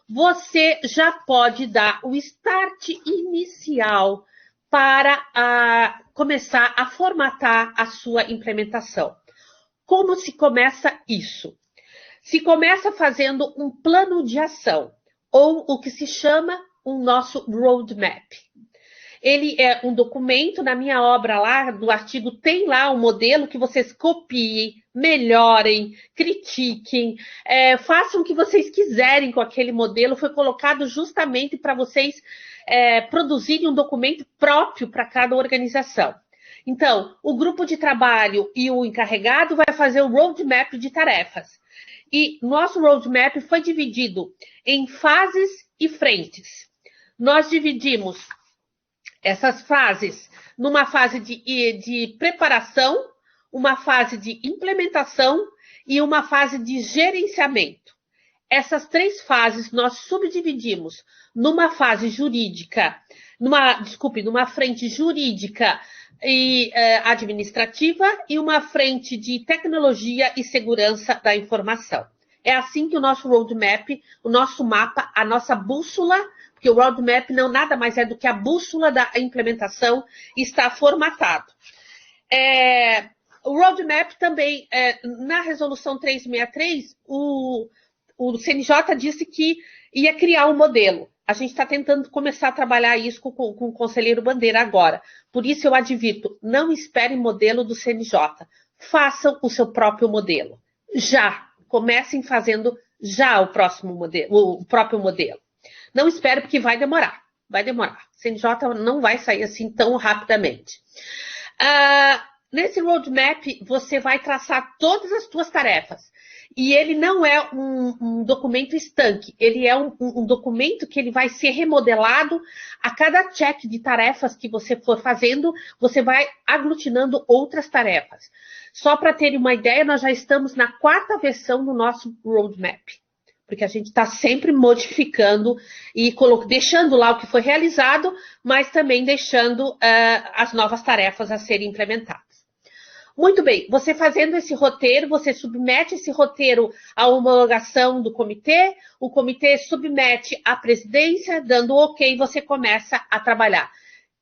E: você já pode dar o start inicial para começar a formatar a sua implementação. Como se começa isso? Se começa fazendo um plano de ação, ou o que se chama o nosso roadmap. Ele é um documento, na minha obra lá, do artigo, tem lá um modelo que vocês copiem, melhorem, critiquem, façam o que vocês quiserem com aquele modelo, foi colocado justamente para vocês produzirem um documento próprio para cada organização. Então, o grupo de trabalho e o encarregado vai fazer o roadmap de tarefas. E nosso roadmap foi dividido em fases e frentes. Nós dividimos essas fases numa fase de preparação, uma fase de implementação e uma fase de gerenciamento. essas 3 fases nós subdividimos numa fase jurídica, numa frente jurídica e administrativa e uma frente de tecnologia e segurança da informação. É assim que o nosso roadmap, o nosso mapa, a nossa bússola, porque o roadmap não nada mais é do que a bússola da implementação, está formatado. O roadmap também, na resolução 363, o CNJ disse que ia criar um modelo. A gente está tentando começar a trabalhar isso com o conselheiro Bandeira agora. Por isso eu advirto, não esperem modelo do CNJ. Façam o seu próprio modelo. Já. Comecem fazendo já o próprio modelo. Não espere, porque vai demorar. Vai demorar. O CNJ não vai sair assim tão rapidamente. Nesse roadmap, você vai traçar todas as suas tarefas. E ele não é um documento estanque, ele é um documento que ele vai ser remodelado a cada check de tarefas que você for fazendo, você vai aglutinando outras tarefas. Só para terem uma ideia, nós já estamos na 4ª versão do nosso roadmap, porque a gente está sempre modificando e deixando lá o que foi realizado, mas também deixando as novas tarefas a serem implementadas. Muito bem, você fazendo esse roteiro, você submete esse roteiro à homologação do comitê, o comitê submete à presidência, dando ok, você começa a trabalhar.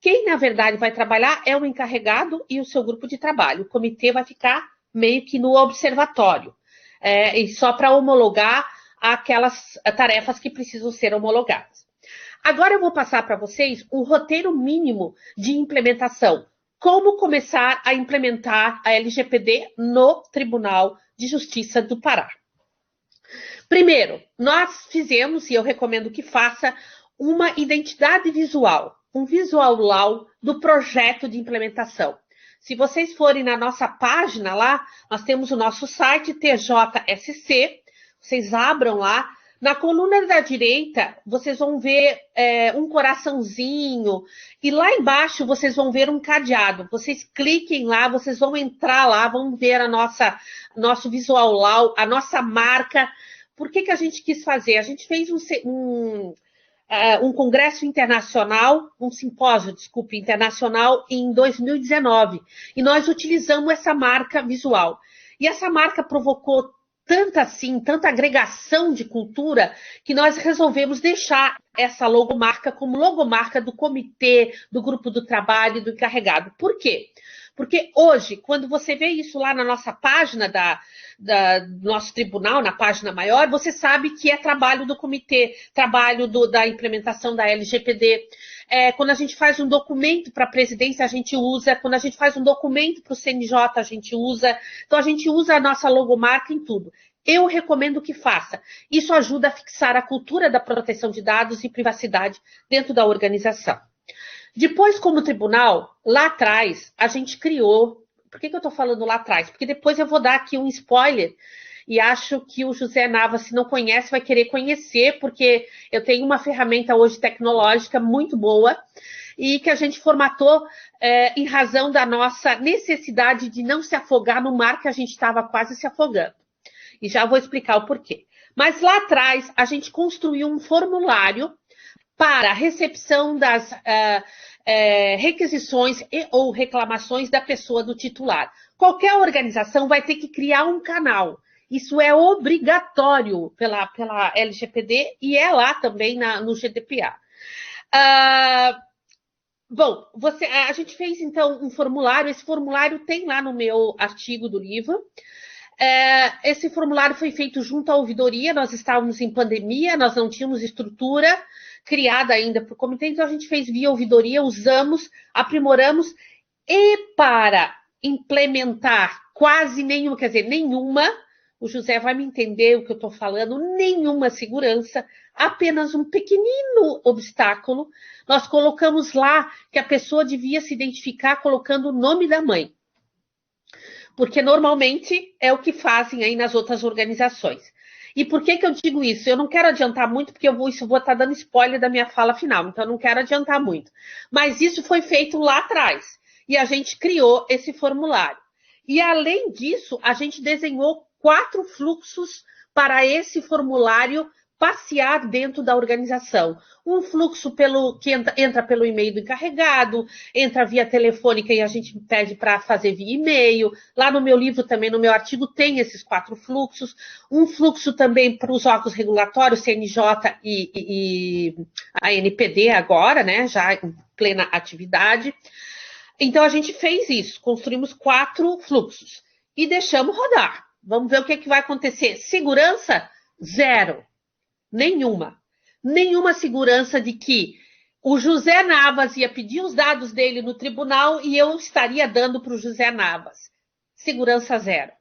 E: Quem, na verdade, vai trabalhar é o encarregado e o seu grupo de trabalho. O comitê vai ficar meio que no observatório, e só para homologar aquelas tarefas que precisam ser homologadas. Agora eu vou passar para vocês o roteiro mínimo de implementação. Como começar a implementar a LGPD no Tribunal de Justiça do Pará. Primeiro, nós fizemos, e eu recomendo que faça, uma identidade visual, um visual law do projeto de implementação. Se vocês forem na nossa página lá, nós temos o nosso site TJSC, vocês abram lá. Na coluna da direita, vocês vão ver um coraçãozinho e lá embaixo vocês vão ver um cadeado. Vocês cliquem lá, vocês vão entrar lá, vão ver nosso visual law, a nossa marca. Por que a gente quis fazer? A gente fez um congresso internacional, um simpósio, internacional em 2019 e nós utilizamos essa marca visual. E essa marca provocou tanta agregação de cultura, que nós resolvemos deixar essa logomarca como logomarca do comitê, do grupo do trabalho e do encarregado. Por quê? Porque hoje, quando você vê isso lá na nossa página do nosso tribunal, na página maior, você sabe que é trabalho do comitê, trabalho da implementação da LGPD. Quando a gente faz um documento para a presidência, a gente usa. Quando a gente faz um documento para o CNJ, a gente usa. Então, a gente usa a nossa logomarca em tudo. Eu recomendo que faça. Isso ajuda a fixar a cultura da proteção de dados e privacidade dentro da organização. Depois, como tribunal, lá atrás, a gente criou... Por que eu estou falando lá atrás? Porque depois eu vou dar aqui um spoiler e acho que o José Navas, se não conhece, vai querer conhecer, porque eu tenho uma ferramenta hoje tecnológica muito boa e que a gente formatou em razão da nossa necessidade de não se afogar no mar que a gente estava quase se afogando. E já vou explicar o porquê. Mas lá atrás, a gente construiu um formulário para a recepção das requisições ou reclamações da pessoa do titular. Qualquer organização vai ter que criar um canal. Isso é obrigatório pela LGPD e é lá também no GDPR. Bom, a gente fez então um formulário. Esse formulário tem lá no meu artigo do livro. Esse formulário foi feito junto à ouvidoria. Nós estávamos em pandemia, nós não tínhamos estrutura criada ainda para o comitê, então a gente fez via ouvidoria, usamos, aprimoramos, e para implementar quase nenhuma, quer dizer, nenhuma, o José vai me entender o que eu estou falando, nenhuma segurança, apenas um pequenino obstáculo, nós colocamos lá que a pessoa devia se identificar colocando o nome da mãe. Porque normalmente é o que fazem aí nas outras organizações. E por que eu digo isso? Eu não quero adiantar muito, porque eu vou estar dando spoiler da minha fala final, então eu não quero adiantar muito. Mas isso foi feito lá atrás, e a gente criou esse formulário. E além disso, a gente desenhou 4 fluxos para esse formulário passear dentro da organização. Um fluxo que entra pelo e-mail do encarregado, entra via telefônica e a gente pede para fazer via e-mail. Lá no meu livro também, no meu artigo, tem esses 4 fluxos. Um fluxo também para os órgãos regulatórios, CNJ e a NPD agora, né, já em plena atividade. Então a gente fez isso, construímos 4 fluxos e deixamos rodar. Vamos ver o que vai acontecer. Segurança, 0. Nenhuma segurança de que o José Navas ia pedir os dados dele no tribunal e eu estaria dando para o José Navas. Segurança 0.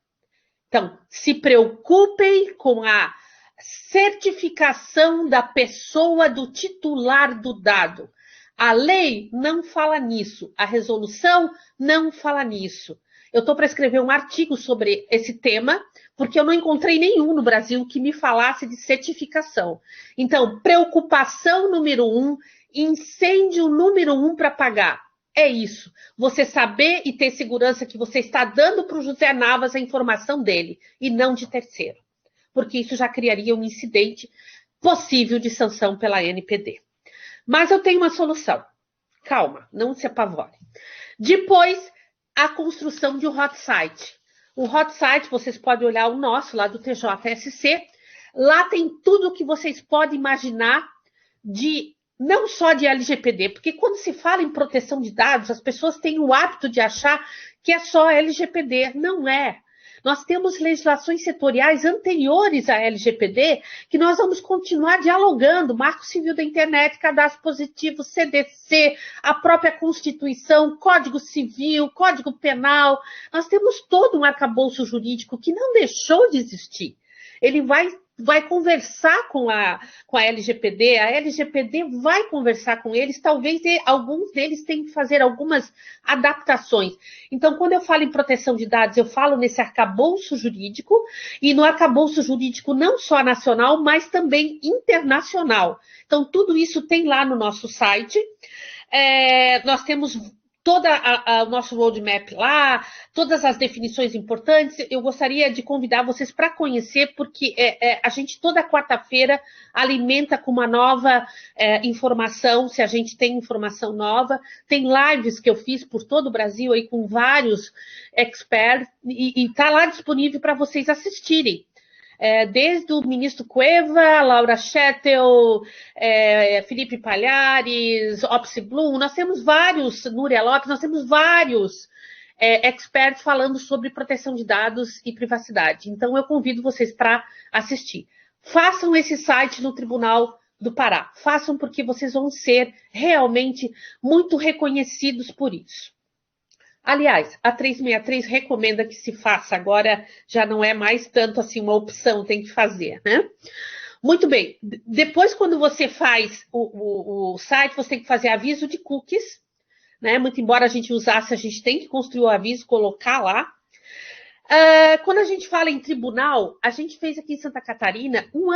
E: Então, se preocupem com a certificação da pessoa, do titular do dado. A lei não fala nisso, a resolução não fala nisso. Eu estou para escrever um artigo sobre esse tema, porque eu não encontrei nenhum no Brasil que me falasse de certificação. Então, preocupação número 1, incêndio número 1 para apagar. É isso. Você saber e ter segurança que você está dando para o José Navas a informação dele, e não de terceiro. Porque isso já criaria um incidente possível de sanção pela NPD. Mas eu tenho uma solução. Calma, não se apavore. Depois, a construção de um hot site. O hot site, vocês podem olhar o nosso, lá do TJSC. Lá tem tudo o que vocês podem imaginar não só de LGPD, porque quando se fala em proteção de dados, as pessoas têm o hábito de achar que é só LGPD. Não é. Nós temos legislações setoriais anteriores à LGPD que nós vamos continuar dialogando, Marco Civil da Internet, Cadastro Positivo, CDC, a própria Constituição, Código Civil, Código Penal. Nós temos todo um arcabouço jurídico que não deixou de existir. Ele vai conversar com a LGPD, a LGPD vai conversar com eles, talvez alguns deles tenham que fazer algumas adaptações. Então, quando eu falo em proteção de dados, eu falo nesse arcabouço jurídico, e no arcabouço jurídico não só nacional, mas também internacional. Então, tudo isso tem lá no nosso site. Nós temos todo o nosso roadmap lá, todas as definições importantes. Eu gostaria de convidar vocês para conhecer, porque a gente toda quarta-feira alimenta com uma nova informação, se a gente tem informação nova. Tem lives que eu fiz por todo o Brasil aí com vários experts e está lá disponível para vocês assistirem. Desde o ministro Cueva, Laura Schettel, Felipe Palhares, Opsi Bloom, nós temos vários, Núria Lopes, nós temos vários experts falando sobre proteção de dados e privacidade. Então, eu convido vocês para assistir. Façam esse site no Tribunal do Pará. Façam, porque vocês vão ser realmente muito reconhecidos por isso. Aliás, a 363 recomenda que se faça, agora já não é mais tanto assim uma opção, tem que fazer, né? Muito bem, depois quando você faz o site, você tem que fazer aviso de cookies, né? Muito embora a gente usasse, a gente tem que construir o aviso, colocar lá. Quando a gente fala em tribunal, a gente fez aqui em Santa Catarina um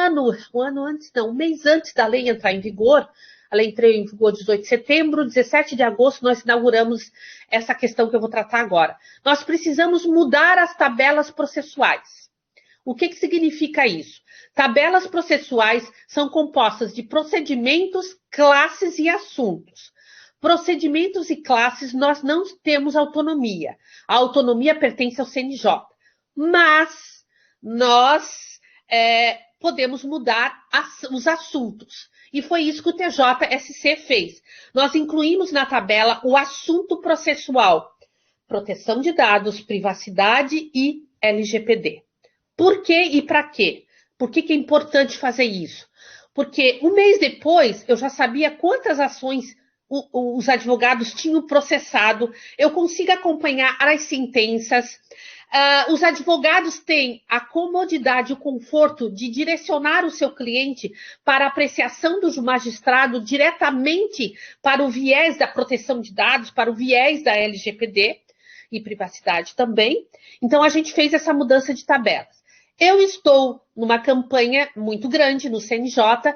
E: mês antes da lei entrar em vigor. A lei entrou em vigor 18 de setembro, 17 de agosto nós inauguramos essa questão que eu vou tratar agora. Nós precisamos mudar as tabelas processuais. O que significa isso? Tabelas processuais são compostas de procedimentos, classes e assuntos. Procedimentos e classes nós não temos autonomia. A autonomia pertence ao CNJ. Mas nós podemos mudar os assuntos. E foi isso que o TJSC fez. Nós incluímos na tabela o assunto processual: proteção de dados, privacidade e LGPD. Por quê e para quê? Por que é importante fazer isso? Porque um mês depois eu já sabia quantas ações os advogados tinham processado, eu consigo acompanhar as sentenças. Os advogados têm a comodidade e o conforto de direcionar o seu cliente para a apreciação do magistrado diretamente para o viés da proteção de dados, para o viés da LGPD e privacidade também. Então, a gente fez essa mudança de tabelas. Eu estou numa campanha muito grande no CNJ,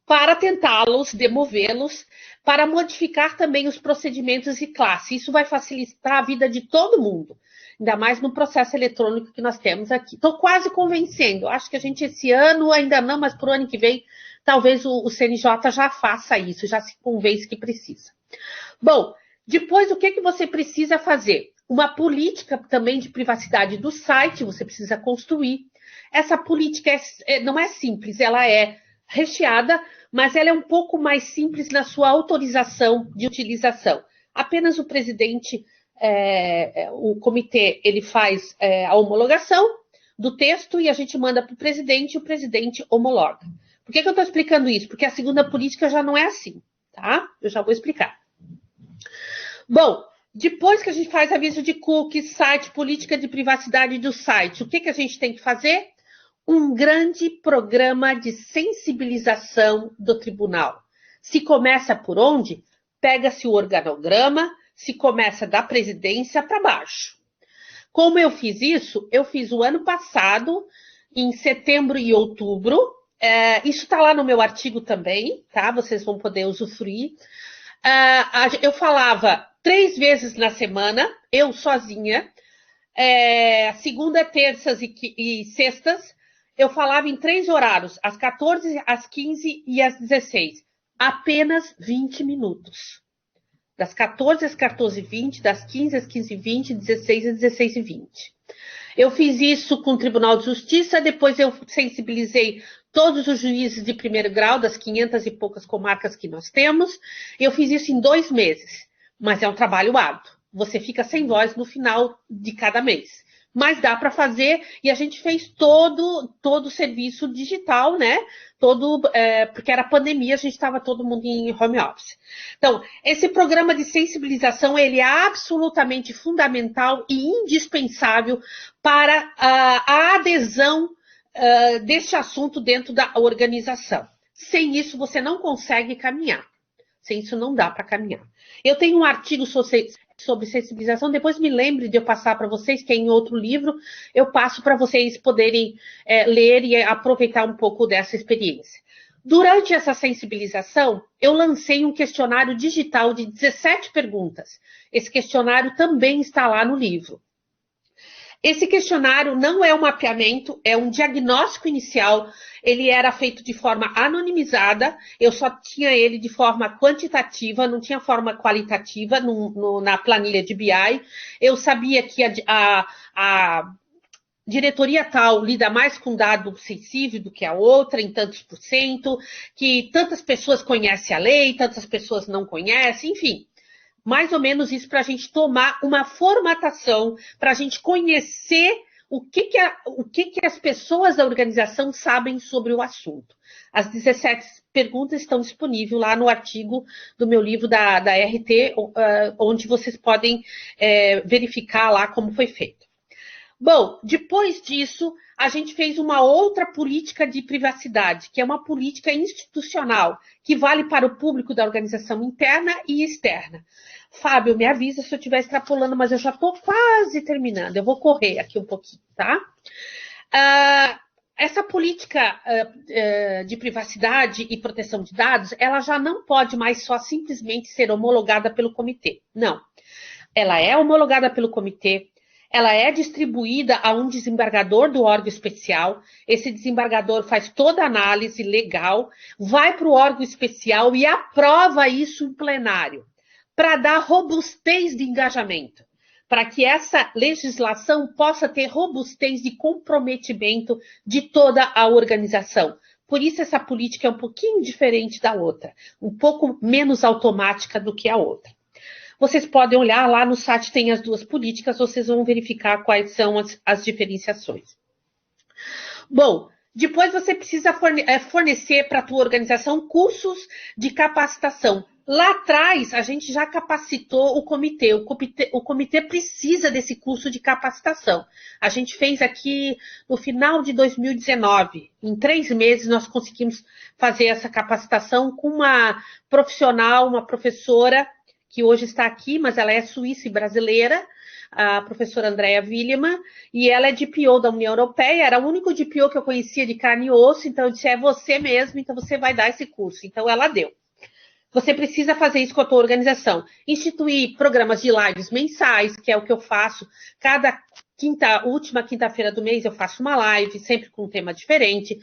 E: para tentá-los, demovê-los, para modificar também os procedimentos de classe. Isso vai facilitar a vida de todo mundo, ainda mais no processo eletrônico que nós temos aqui. Estou quase convencendo, acho que a gente esse ano ainda não, mas para o ano que vem, talvez o CNJ já faça isso, já se convence que precisa. Bom, depois o que você precisa fazer? Uma política também de privacidade do site, você precisa construir. Essa política não é simples, ela é recheada, mas ela é um pouco mais simples na sua autorização de utilização. Apenas o presidente, o comitê, ele faz a homologação do texto e a gente manda para o presidente e o presidente homologa. Por que eu estou explicando isso? Porque a segunda política já não é assim, tá? Eu já vou explicar. Bom, depois que a gente faz aviso de cookies, site, política de privacidade do site, o que a gente tem que fazer? Um grande programa de sensibilização do tribunal. Se começa por onde? Pega-se o organograma, se começa da presidência para baixo. Como eu fiz isso? Eu fiz o ano passado, em setembro e outubro. Isso está lá no meu artigo também, tá? Vocês vão poder usufruir. Eu falava 3 vezes na semana, eu sozinha, segunda, terças e sextas, eu falava em 3 horários, às 14, às 15 e às 16. Apenas 20 minutos. Das 14 às 14h20, das 15 às 15h20, 16 às 16h20. Eu fiz isso com o Tribunal de Justiça, depois eu sensibilizei todos os juízes de primeiro grau das 500 e poucas comarcas que nós temos. Eu fiz isso em 2 meses, mas é um trabalho árduo. Você fica sem voz no final de cada mês. Mas dá para fazer, e a gente fez todo o serviço digital, né? Porque era pandemia, a gente estava todo mundo em home office. Então, esse programa de sensibilização, ele é absolutamente fundamental e indispensável para a adesão deste assunto dentro da organização. Sem isso, você não consegue caminhar. Sem isso, não dá para caminhar. Eu tenho um artigo sobre sensibilização, depois me lembre de eu passar para vocês, que é em outro livro, eu passo para vocês poderem ler e aproveitar um pouco dessa experiência. Durante essa sensibilização, eu lancei um questionário digital de 17 perguntas. Esse questionário também está lá no livro. Esse questionário não é um mapeamento, é um diagnóstico inicial. Ele era feito de forma anonimizada, eu só tinha ele de forma quantitativa, não tinha forma qualitativa na planilha de BI. Eu sabia que a diretoria tal lida mais com dado sensível do que a outra, em tantos por cento, que tantas pessoas conhecem a lei, tantas pessoas não conhecem, enfim. Mais ou menos isso para a gente tomar uma formatação, para a gente conhecer o que as pessoas da organização sabem sobre o assunto. As 17 perguntas estão disponíveis lá no artigo do meu livro da RT, onde vocês podem verificar lá como foi feito. Bom, depois disso, a gente fez uma outra política de privacidade, que é uma política institucional, que vale para o público da organização interna e externa. Fábio, me avisa se eu estiver extrapolando, mas eu já estou quase terminando. Eu vou correr aqui um pouquinho, tá? Essa política de privacidade e proteção de dados, ela já não pode mais só simplesmente ser homologada pelo comitê. Não. Ela é homologada pelo comitê, ela é distribuída a um desembargador do órgão especial. Esse desembargador faz toda a análise legal, vai para o órgão especial e aprova isso em plenário, para dar robustez de engajamento, para que essa legislação possa ter robustez de comprometimento de toda a organização. Por isso essa política é um pouquinho diferente da outra, um pouco menos automática do que a outra. Vocês podem olhar lá no site, tem as 2 políticas, vocês vão verificar quais são as diferenciações. Bom, depois você precisa fornecer para a tua organização cursos de capacitação. Lá atrás, a gente já capacitou o comitê. O comitê precisa desse curso de capacitação. A gente fez aqui no final de 2019. Em 3 meses, nós conseguimos fazer essa capacitação com uma profissional, uma professora, que hoje está aqui, mas ela é suíça e brasileira, a professora Andrea Willemann, e ela é DPO da União Europeia, era o único DPO que eu conhecia de carne e osso, então eu disse, é você mesmo, então você vai dar esse curso. Então ela deu. Você precisa fazer isso com a tua organização. Instituir programas de lives mensais, que é o que eu faço. Cada última quinta-feira do mês eu faço uma live, sempre com um tema diferente.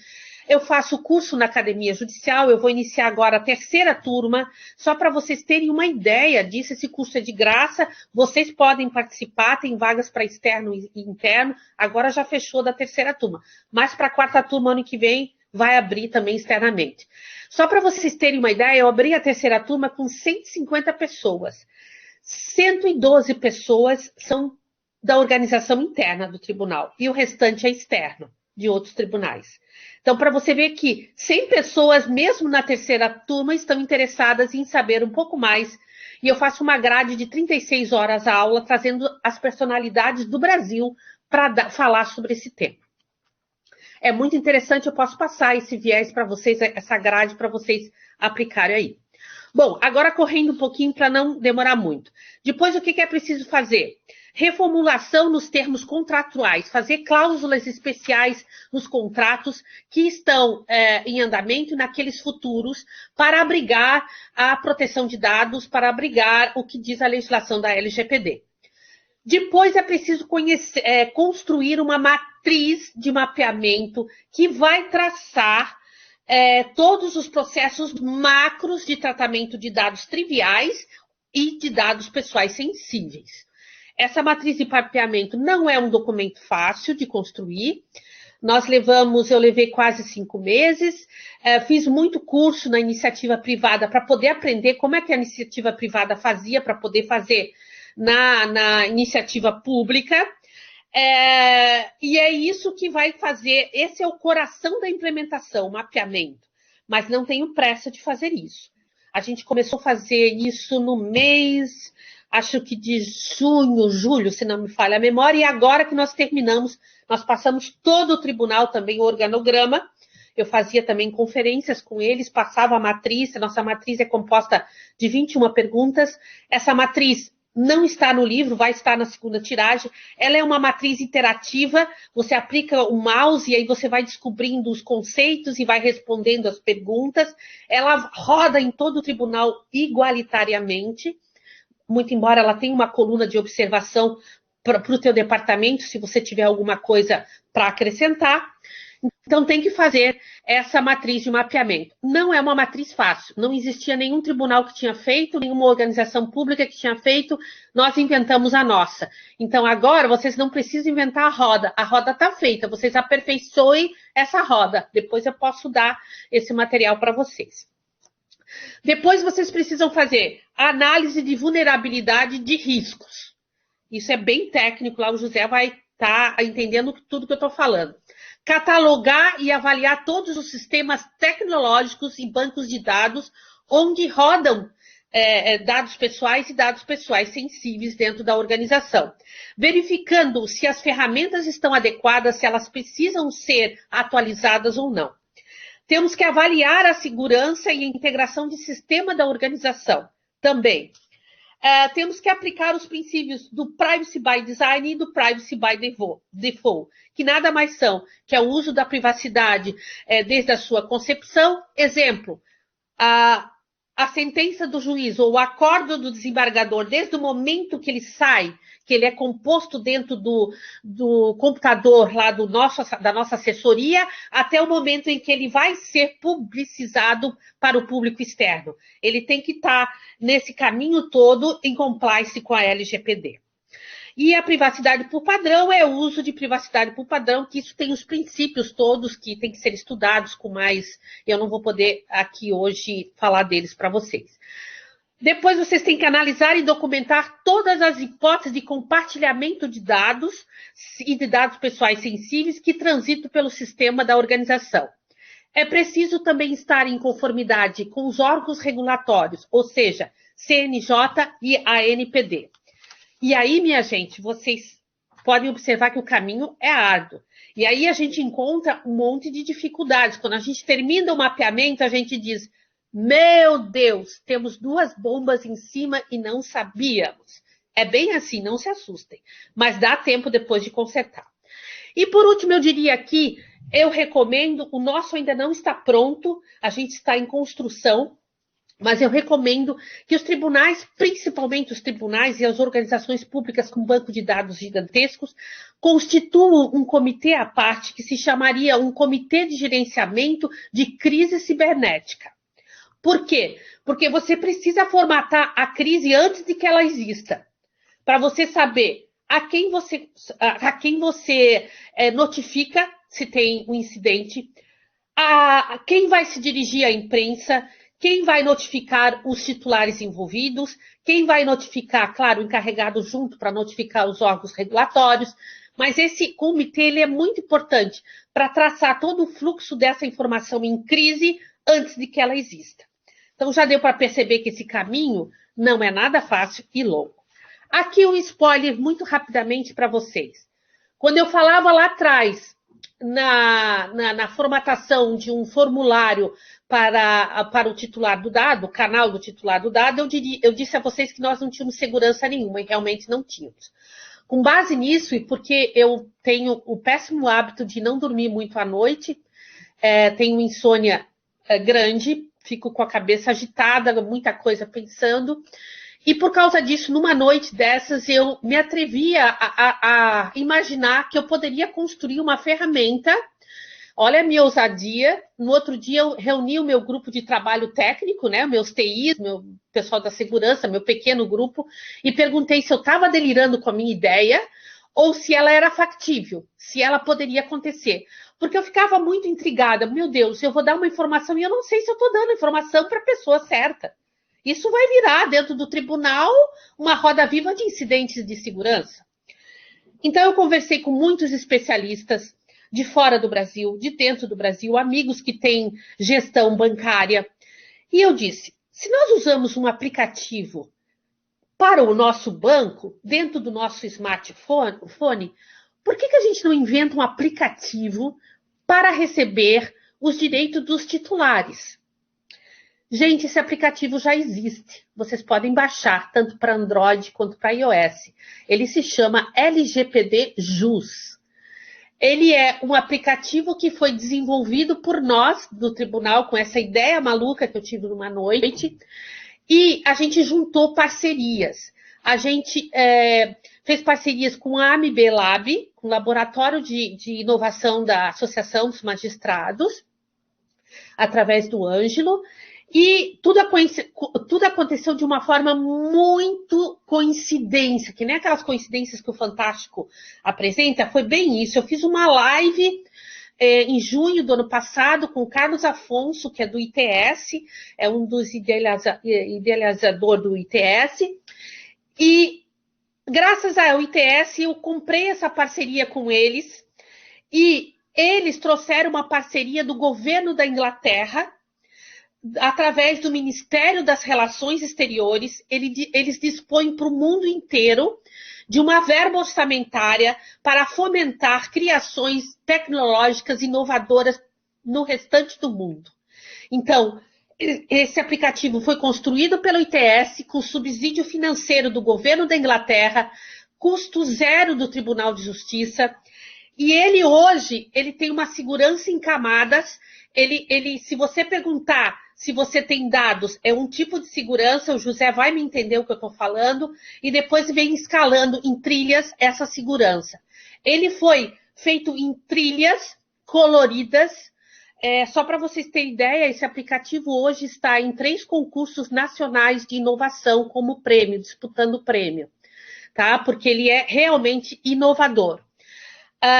E: Eu faço curso na Academia Judicial, eu vou iniciar agora a 3ª turma, só para vocês terem uma ideia disso, esse curso é de graça, vocês podem participar, tem vagas para externo e interno, agora já fechou da 3ª turma, mas para a 4ª turma ano que vem vai abrir também externamente. Só para vocês terem uma ideia, eu abri a 3ª turma com 150 pessoas, 112 pessoas são da organização interna do tribunal e o restante é externo, de outros tribunais. Então, para você ver que 100 pessoas, mesmo na 3ª turma, estão interessadas em saber um pouco mais. E eu faço uma grade de 36 horas a aula, trazendo as personalidades do Brasil para falar sobre esse tema. É muito interessante, eu posso passar esse viés para vocês, essa grade para vocês aplicarem aí. Bom, agora correndo um pouquinho para não demorar muito. Depois, o que é preciso fazer? Reformulação nos termos contratuais, fazer cláusulas especiais nos contratos que estão em andamento naqueles futuros para abrigar a proteção de dados, para abrigar o que diz a legislação da LGPD. Depois é preciso construir uma matriz de mapeamento que vai traçar todos os processos macros de tratamento de dados triviais e de dados pessoais sensíveis. Essa matriz de mapeamento não é um documento fácil de construir. Eu levei quase 5 meses, fiz muito curso na iniciativa privada para poder aprender como é que a iniciativa privada fazia para poder fazer na iniciativa pública. E é isso que vai fazer, esse é o coração da implementação, o mapeamento. Mas não tenho pressa de fazer isso. A gente começou a fazer isso no mês, acho que de junho, julho, se não me falha a memória, e agora que nós terminamos, nós passamos todo o tribunal também, o organograma, eu fazia também conferências com eles, passava a matriz, a nossa matriz é composta de 21 perguntas, essa matriz não está no livro, vai estar na 2ª tiragem, ela é uma matriz interativa, você aplica o mouse e aí você vai descobrindo os conceitos e vai respondendo as perguntas, ela roda em todo o tribunal igualitariamente, muito embora ela tenha uma coluna de observação para o teu departamento, se você tiver alguma coisa para acrescentar. Então, tem que fazer essa matriz de mapeamento. Não é uma matriz fácil, não existia nenhum tribunal que tinha feito, nenhuma organização pública que tinha feito, nós inventamos a nossa. Então, agora, vocês não precisam inventar a roda está feita, vocês aperfeiçoem essa roda, depois eu posso dar esse material para vocês. Depois vocês precisam fazer análise de vulnerabilidade de riscos. Isso é bem técnico, lá o José vai estar entendendo tudo que eu estou falando. Catalogar e avaliar todos os sistemas tecnológicos e bancos de dados onde rodam dados pessoais e dados pessoais sensíveis dentro da organização. Verificando se as ferramentas estão adequadas, se elas precisam ser atualizadas ou não. Temos que avaliar a segurança e a integração de sistema da organização também. Temos que aplicar os princípios do Privacy by Design e do Privacy by Default, que nada mais são que é o uso da privacidade desde a sua concepção. Exemplo, a sentença do juiz ou o acordo do desembargador, desde o momento que ele sai, que ele é composto dentro do computador lá da nossa assessoria, até o momento em que ele vai ser publicizado para o público externo. Ele tem que estar nesse caminho todo em compliance com a LGPD. E a privacidade por padrão é o uso de privacidade por padrão, que isso tem os princípios todos que tem que ser estudados com mais... Eu não vou poder aqui hoje falar deles para vocês. Depois vocês têm que analisar e documentar todas as hipóteses de compartilhamento de dados e de dados pessoais sensíveis que transitam pelo sistema da organização. É preciso também estar em conformidade com os órgãos regulatórios, ou seja, CNJ e ANPD. E aí, minha gente, vocês podem observar que o caminho é árduo. E aí a gente encontra um monte de dificuldades. Quando a gente termina o mapeamento, a gente diz, Meu Deus, temos 2 bombas em cima e não sabíamos. É bem assim, não se assustem. Mas dá tempo depois de consertar. E por último, eu diria aqui, eu recomendo, o nosso ainda não está pronto, a gente está em construção, mas eu recomendo que os tribunais, principalmente os tribunais e as organizações públicas com banco de dados gigantescos, constituam um comitê à parte que se chamaria um comitê de gerenciamento de crise cibernética. Por quê? Porque você precisa formatar a crise antes de que ela exista, para você saber a quem você notifica se tem um incidente, a quem vai se dirigir à imprensa, quem vai notificar os titulares envolvidos, quem vai notificar, claro, o encarregado junto para notificar os órgãos regulatórios, mas esse comitê ele é muito importante para traçar todo o fluxo dessa informação em crise antes de que ela exista. Então já deu para perceber que esse caminho não é nada fácil e longo. Aqui um spoiler muito rapidamente para vocês. Quando eu falava lá atrás, na formatação de um formulário para o titular do dado, o canal do titular do dado, eu disse a vocês que nós não tínhamos segurança nenhuma, e realmente não tínhamos. Com base nisso, e porque eu tenho o péssimo hábito de não dormir muito à noite, tenho insônia grande, fico com a cabeça agitada, muita coisa pensando, e por causa disso, numa noite dessas, eu me atrevia a imaginar que eu poderia construir uma ferramenta. Olha a minha ousadia. No outro dia, eu reuni o meu grupo de trabalho técnico, né, meus TIs, meu pessoal da segurança, meu pequeno grupo, e perguntei se eu estava delirando com a minha ideia ou se ela era factível, se ela poderia acontecer. Porque eu ficava muito intrigada. Meu Deus, eu vou dar uma informação e eu não sei se eu estou dando a informação para a pessoa certa. Isso vai virar, dentro do tribunal, uma roda viva de incidentes de segurança. Então, eu conversei com muitos especialistas de fora do Brasil, de dentro do Brasil, amigos que têm gestão bancária. E eu disse, se nós usamos um aplicativo para o nosso banco, dentro do nosso smartphone, por que a gente não inventa um aplicativo para receber os direitos dos titulares? Gente, esse aplicativo já existe. Vocês podem baixar, tanto para Android quanto para iOS. Ele se chama LGPD JUS. Ele é um aplicativo que foi desenvolvido por nós, do tribunal, com essa ideia maluca que eu tive numa noite. E a gente juntou parcerias. A gente fez parcerias com a AMB Lab, com o Laboratório de Inovação da Associação dos Magistrados, através do Ângelo. E tudo aconteceu de uma forma muito coincidência, que nem aquelas coincidências que o Fantástico apresenta, foi bem isso. Eu fiz uma live em junho do ano passado com o Carlos Afonso, que é do ITS, é um dos idealizadores do ITS, e graças ao ITS eu comprei essa parceria com eles, e eles trouxeram uma parceria do governo da Inglaterra, através do Ministério das Relações Exteriores. Eles dispõem para o mundo inteiro de uma verba orçamentária para fomentar criações tecnológicas inovadoras no restante do mundo. Então, esse aplicativo foi construído pelo ITS com subsídio financeiro do governo da Inglaterra, custo zero do Tribunal de Justiça, e ele hoje tem uma segurança em camadas. Se você perguntar se você tem dados, é um tipo de segurança, o José vai me entender o que eu estou falando, e depois vem escalando em trilhas essa segurança. Ele foi feito em trilhas coloridas. Só para vocês terem ideia, esse aplicativo hoje está em 3 concursos nacionais de inovação como prêmio, disputando prêmio, tá? Porque ele é realmente inovador.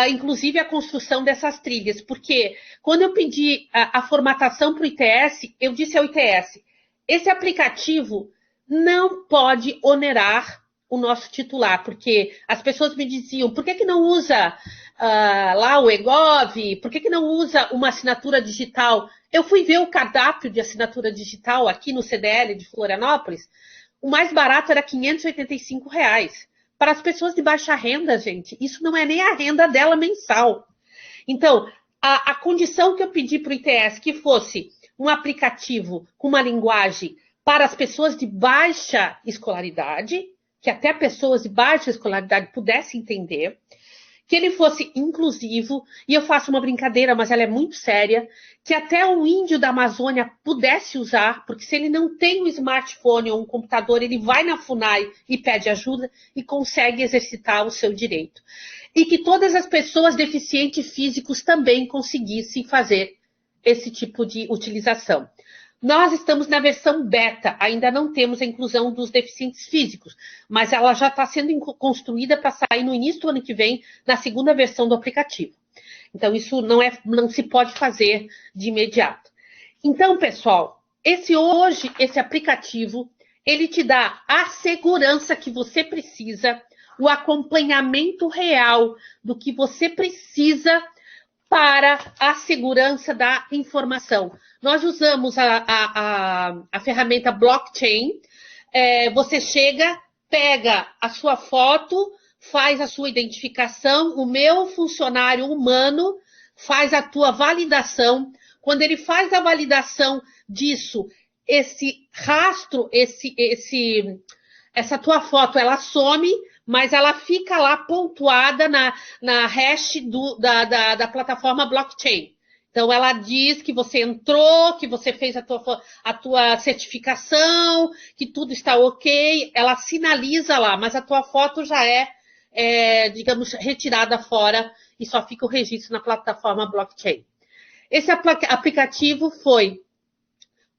E: Inclusive a construção dessas trilhas, porque quando eu pedi a formatação para o ITS, eu disse ao ITS, esse aplicativo não pode onerar o nosso titular, porque as pessoas me diziam, por que não usa lá o EGOV, por que não usa uma assinatura digital? Eu fui ver o cardápio de assinatura digital aqui no CDL de Florianópolis, o mais barato era R$585. Para as pessoas de baixa renda, gente, isso não é nem a renda dela mensal. Então, a condição que eu pedi para o ITS que fosse um aplicativo com uma linguagem para as pessoas de baixa escolaridade, que até pessoas de baixa escolaridade pudessem entender, que ele fosse inclusivo, e eu faço uma brincadeira, mas ela é muito séria, que até o índio da Amazônia pudesse usar, porque se ele não tem um smartphone ou um computador, ele vai na FUNAI e pede ajuda e consegue exercitar o seu direito. E que todas as pessoas deficientes físicos também conseguissem fazer esse tipo de utilização. Nós estamos na versão beta, ainda não temos a inclusão dos deficientes físicos, mas ela já está sendo construída para sair no início do ano que vem, na segunda versão do aplicativo. Então, isso não se pode fazer de imediato. Então, pessoal, esse aplicativo, ele te dá a segurança que você precisa, o acompanhamento real do que você precisa para a segurança da informação. Nós usamos a ferramenta blockchain. Você chega, pega a sua foto, faz a sua identificação, o meu funcionário humano faz a tua validação. Quando ele faz a validação disso, esse rastro, essa tua foto, ela some, mas ela fica lá pontuada na hash da plataforma blockchain. Então, ela diz que você entrou, que você fez a tua certificação, que tudo está ok, ela sinaliza lá, mas a tua foto já digamos, retirada fora e só fica o registro na plataforma blockchain. Esse aplicativo foi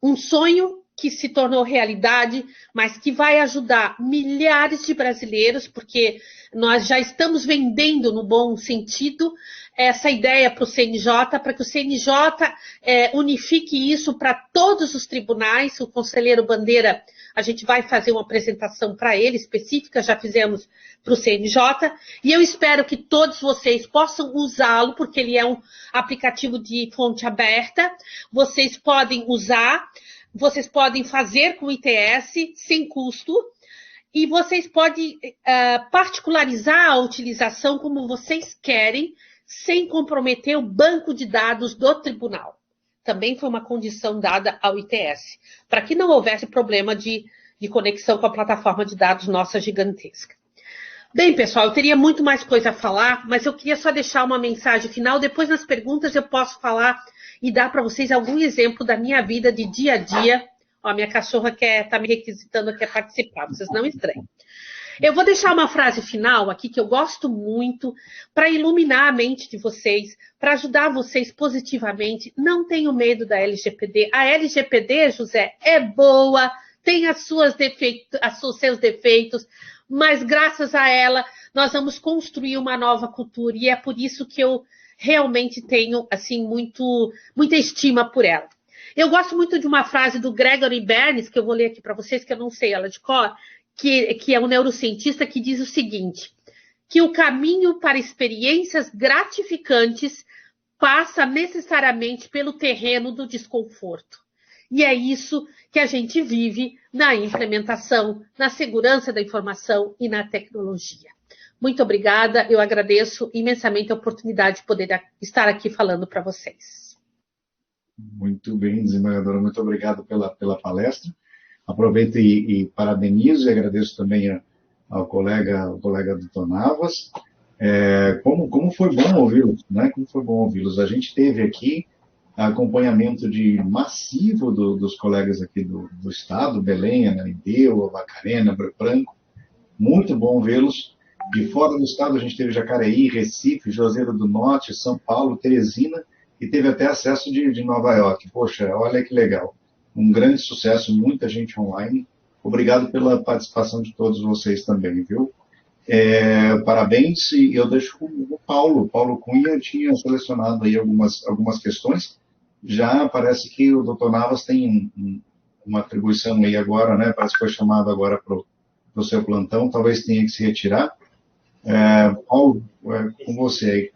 E: um sonho que se tornou realidade, mas que vai ajudar milhares de brasileiros, porque nós já estamos vendendo, no bom sentido, essa ideia para o CNJ, para que o CNJ unifique isso para todos os tribunais. O conselheiro Bandeira, a gente vai fazer uma apresentação para ele específica, já fizemos para o CNJ, e eu espero que todos vocês possam usá-lo, porque ele é um aplicativo de fonte aberta, vocês podem usar, vocês podem fazer com o ITS sem custo, e vocês podem particularizar a utilização como vocês querem, sem comprometer o banco de dados do tribunal. Também foi uma condição dada ao ITS, para que não houvesse problema de conexão com a plataforma de dados nossa gigantesca. Bem, pessoal, eu teria muito mais coisa a falar, mas eu queria só deixar uma mensagem final. Depois, nas perguntas, eu posso falar e dar para vocês algum exemplo da minha vida de dia a dia. Ó, minha cachorra está me requisitando, quer participar, vocês não estranhem. Eu vou deixar uma frase final aqui que eu gosto muito para iluminar a mente de vocês, para ajudar vocês positivamente. Não tenham medo da LGPD. A LGPD, José, é boa, tem os seus defeitos, mas graças a ela nós vamos construir uma nova cultura e é por isso que eu realmente tenho assim muita estima por ela. Eu gosto muito de uma frase do Gregory Berns, que eu vou ler aqui para vocês, que eu não sei ela de cor, que é um neurocientista que diz o seguinte, que o caminho para experiências gratificantes passa necessariamente pelo terreno do desconforto. E é isso que a gente vive na implementação, na segurança da informação e na tecnologia. Muito obrigada, eu agradeço imensamente a oportunidade de poder estar aqui falando para vocês.
B: Muito bem, desembargadora, muito obrigado pela palestra. Aproveito e parabenizo e agradeço também ao colega Dr. Navas. Como foi bom ouvi-los, né? Como foi bom ouvi-los. A gente teve aqui acompanhamento massivo dos colegas aqui do estado, Belém, Ananindeua, Macarena, Branco. Muito bom vê-los. De fora do estado a gente teve Jacareí, Recife, Juazeiro do Norte, São Paulo, Teresina e teve até acesso de Nova York. Poxa, olha que legal. Um grande sucesso, muita gente online. Obrigado pela participação de todos vocês também, viu? Parabéns, e eu deixo com o Paulo. Paulo Cunha tinha selecionado aí algumas questões. Já parece que o Dr. Navas tem uma atribuição aí agora, né? Parece que foi chamado agora para o seu plantão, talvez tenha que se retirar. Paulo, com você aí.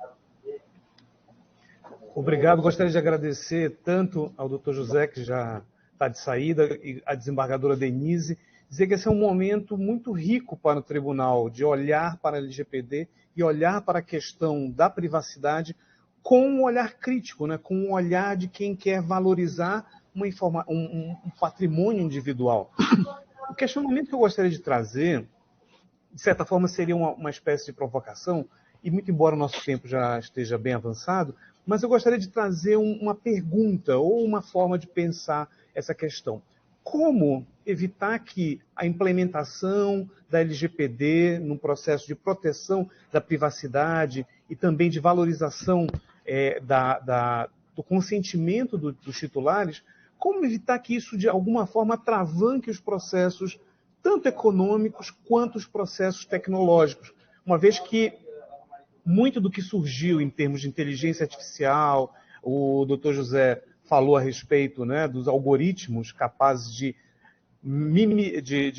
C: Obrigado, gostaria de agradecer tanto ao Dr. José, que já está de saída, e a desembargadora Denise, dizer que esse é um momento muito rico para o tribunal, de olhar para a LGPD e olhar para a questão da privacidade com um olhar crítico, né? Com um olhar de quem quer valorizar um patrimônio individual. O questionamento que eu gostaria de trazer, de certa forma, seria uma espécie de provocação, e muito embora o nosso tempo já esteja bem avançado, mas eu gostaria de trazer uma pergunta ou uma forma de pensar essa questão. Como evitar que a implementação da LGPD no processo de proteção da privacidade e também de valorização do consentimento dos titulares, como evitar que isso, de alguma forma, atravanque os processos, tanto econômicos quanto os processos tecnológicos, uma vez que muito do que surgiu em termos de inteligência artificial, o Dr. José falou a respeito, né, dos algoritmos capazes de mimetizar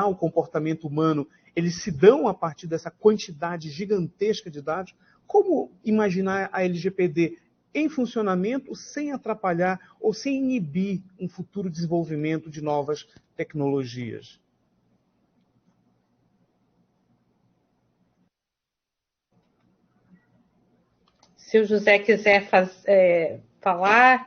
C: o comportamento humano, eles se dão a partir dessa quantidade gigantesca de dados. Como imaginar a LGPD em funcionamento sem atrapalhar ou sem inibir um futuro desenvolvimento de novas tecnologias?
E: Se o José quiser falar.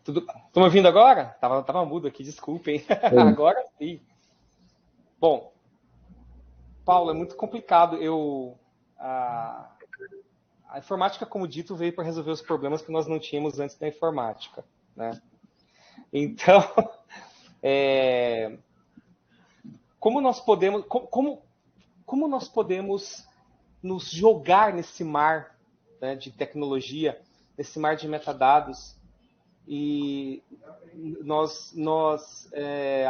D: Estão me ouvindo agora? Tava mudo aqui, desculpem. Agora sim. Bom, Paulo, é muito complicado. A informática, como dito, veio para resolver os problemas que nós não tínhamos antes da informática, né? Então, como nós podemos nos jogar nesse mar, né, de tecnologia, nesse mar de metadados, e nós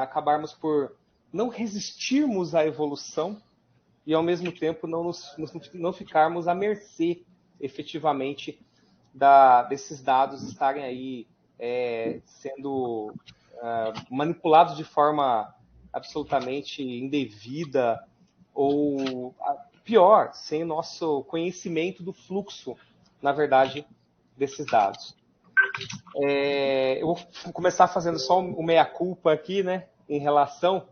D: acabarmos por não resistirmos à evolução e, ao mesmo tempo, não ficarmos à mercê, efetivamente, desses dados estarem aí sendo manipulados de forma absolutamente indevida ou, pior, sem o nosso conhecimento do fluxo, na verdade, desses dados. Eu vou começar fazendo só o meia-culpa aqui, né, em relação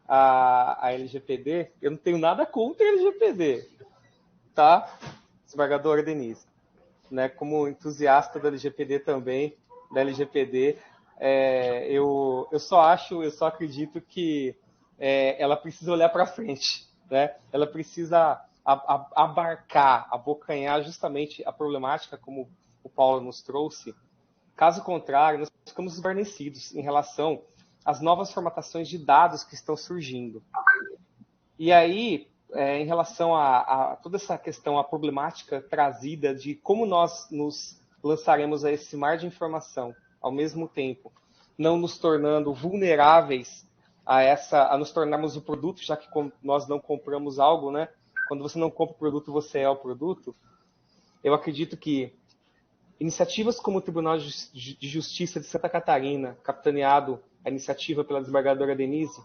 D: à LGPD. Eu não tenho nada contra a LGPD, tá, desembargadora Denise? Né, como entusiasta da LGPD também, da LGPD, eu só acredito que ela precisa olhar para frente, né? Ela precisa abarcar, abocanhar justamente a problemática, como o Paulo nos trouxe. Caso contrário, nós ficamos esbarnecidos em relação às novas formatações de dados que estão surgindo. E aí, em relação a toda essa questão, a problemática trazida de como nós nos lançaremos a esse mar de informação, ao mesmo tempo, não nos tornando vulneráveis a nos tornarmos o produto, já que nós não compramos algo, né? Quando você não compra o produto, você é o produto. Eu acredito que iniciativas como o Tribunal de Justiça de Santa Catarina, capitaneado a iniciativa pela desembargadora Denise,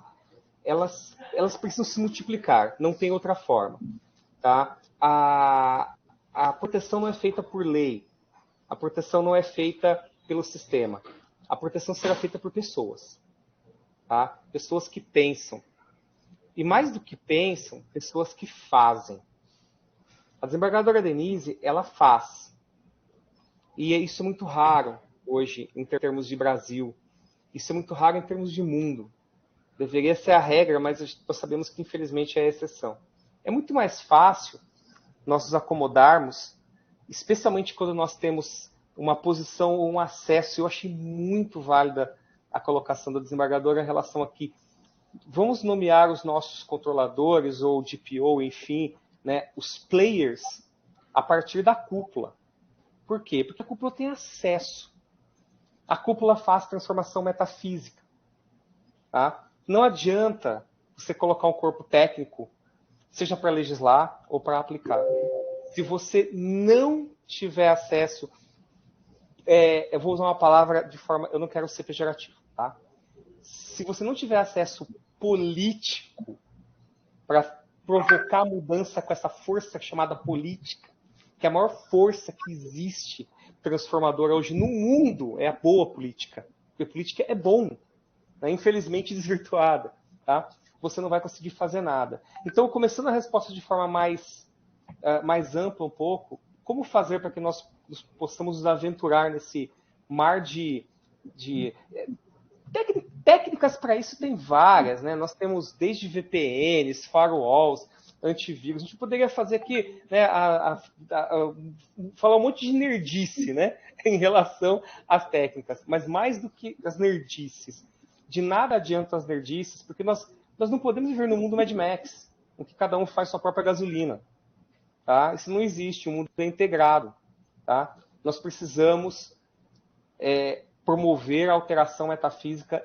D: elas precisam se multiplicar, não tem outra forma. Tá? A proteção não é feita por lei, a proteção não é feita pelo sistema, a proteção será feita por pessoas. Tá? Pessoas que pensam. E mais do que pensam, pessoas que fazem. A desembargadora Denise, ela faz. E isso é muito raro hoje, em termos de Brasil. Isso é muito raro em termos de mundo. Deveria ser a regra, mas nós sabemos que, infelizmente, é a exceção. É muito mais fácil nós nos acomodarmos, especialmente quando nós temos uma posição ou um acesso. Eu achei muito válida a colocação da desembargadora em relação a que vamos nomear os nossos controladores ou DPO, enfim, né, os players, a partir da cúpula. Por quê? Porque a cúpula tem acesso. A cúpula faz transformação metafísica. Tá? Não adianta você colocar um corpo técnico, seja para legislar ou para aplicar. Se você não tiver acesso, eu vou usar uma palavra de forma, eu não quero ser pejorativo, tá? Se você não tiver acesso político para provocar mudança com essa força chamada política, que é a maior força que existe transformadora hoje no mundo, é a boa política. Porque política é bom, né? Infelizmente desvirtuada. Tá? Você não vai conseguir fazer nada. Então, começando a resposta de forma mais mais ampla um pouco, como fazer para que nós possamos nos aventurar nesse mar de técnicas para isso tem várias, né? Nós temos desde VPNs, firewalls, antivírus. A gente poderia fazer aqui, né, falar um monte de nerdice, né, em relação às técnicas, mas mais do que as nerdices. De nada adianta as nerdices, porque nós não podemos viver no mundo Mad Max, em que cada um faz sua própria gasolina. Tá? Isso não existe, o mundo é integrado. Tá? Nós precisamos promover a alteração metafísica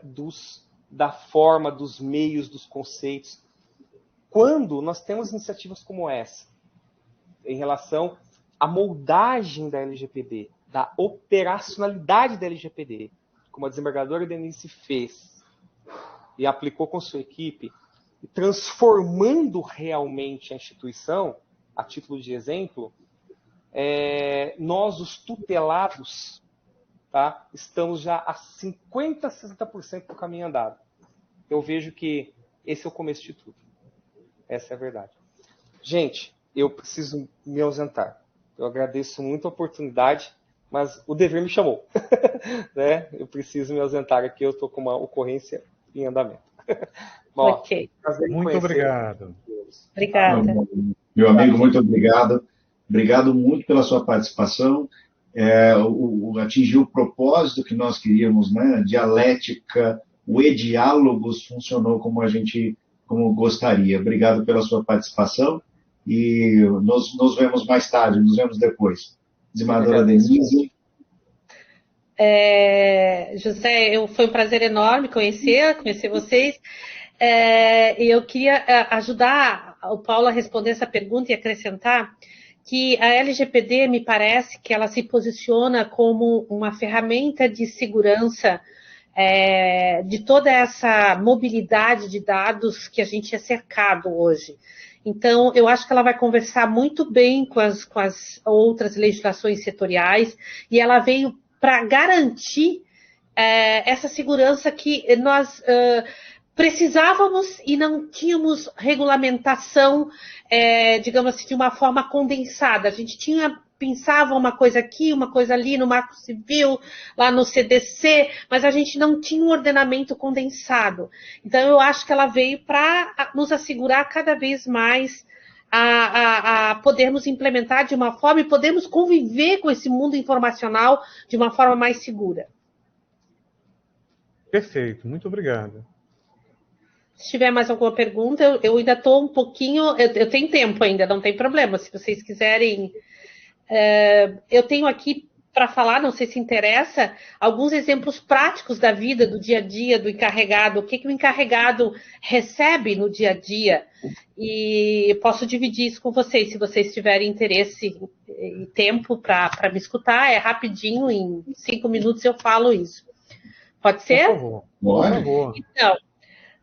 D: da forma, dos meios, dos conceitos. Quando nós temos iniciativas como essa, em relação à moldagem da LGPD, da operacionalidade da LGPD, como a desembargadora Denise fez e aplicou com sua equipe, transformando realmente a instituição, a título de exemplo, nós, os tutelados, tá, estamos já a 50%, 60% do caminho andado. Eu vejo que esse é o começo de tudo. Essa é a verdade. Gente, eu preciso me ausentar. Eu agradeço muito a oportunidade, mas o dever me chamou. Né? Eu preciso me ausentar aqui, eu estou com uma ocorrência em andamento. Bom,
E: ok.
C: Muito obrigado.
E: Obrigada.
B: Meu amigo, muito obrigado. Obrigado muito pela sua participação. Atingiu o propósito que nós queríamos, né? Dialética, o e-diálogos funcionou como gostaria. Obrigado pela sua participação e nos vemos mais tarde, nos vemos depois. Desembargadora Denise.
E: José, foi um prazer enorme conhecer vocês. Eu queria ajudar o Paulo a responder essa pergunta e acrescentar que a LGPD, me parece que ela se posiciona como uma ferramenta de segurança de toda essa mobilidade de dados que a gente é cercado hoje. Então, eu acho que ela vai conversar muito bem com as outras legislações setoriais e ela veio para garantir essa segurança que nós precisávamos e não tínhamos regulamentação, digamos assim, de uma forma condensada. A gente pensava uma coisa aqui, uma coisa ali, no Marco Civil, lá no CDC, mas a gente não tinha um ordenamento condensado. Então, eu acho que ela veio para nos assegurar cada vez mais a podermos implementar de uma forma e podermos conviver com esse mundo informacional de uma forma mais segura.
C: Perfeito, muito obrigado.
E: Se tiver mais alguma pergunta, eu ainda estou um pouquinho... Eu tenho tempo ainda, não tem problema. Se vocês quiserem... eu tenho aqui para falar, não sei se interessa, alguns exemplos práticos da vida, do dia a dia do encarregado, o que o encarregado recebe no dia a dia. E eu posso dividir isso com vocês, se vocês tiverem interesse e tempo para me escutar. É rapidinho, em 5 minutos eu falo isso. Pode ser?
C: Por favor. Por favor.
E: Então,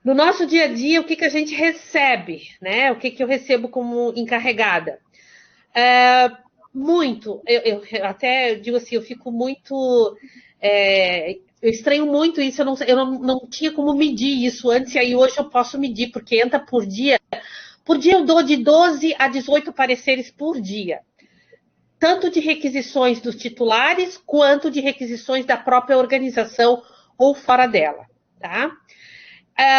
E: no nosso dia a dia, o que a gente recebe, né? O que eu recebo como encarregada? Muito. Eu até digo assim, eu fico muito... eu estranho muito isso, eu não tinha como medir isso antes, e aí hoje eu posso medir, porque entra por dia. Por dia eu dou de 12 a 18 pareceres por dia. Tanto de requisições dos titulares, quanto de requisições da própria organização ou fora dela, tá?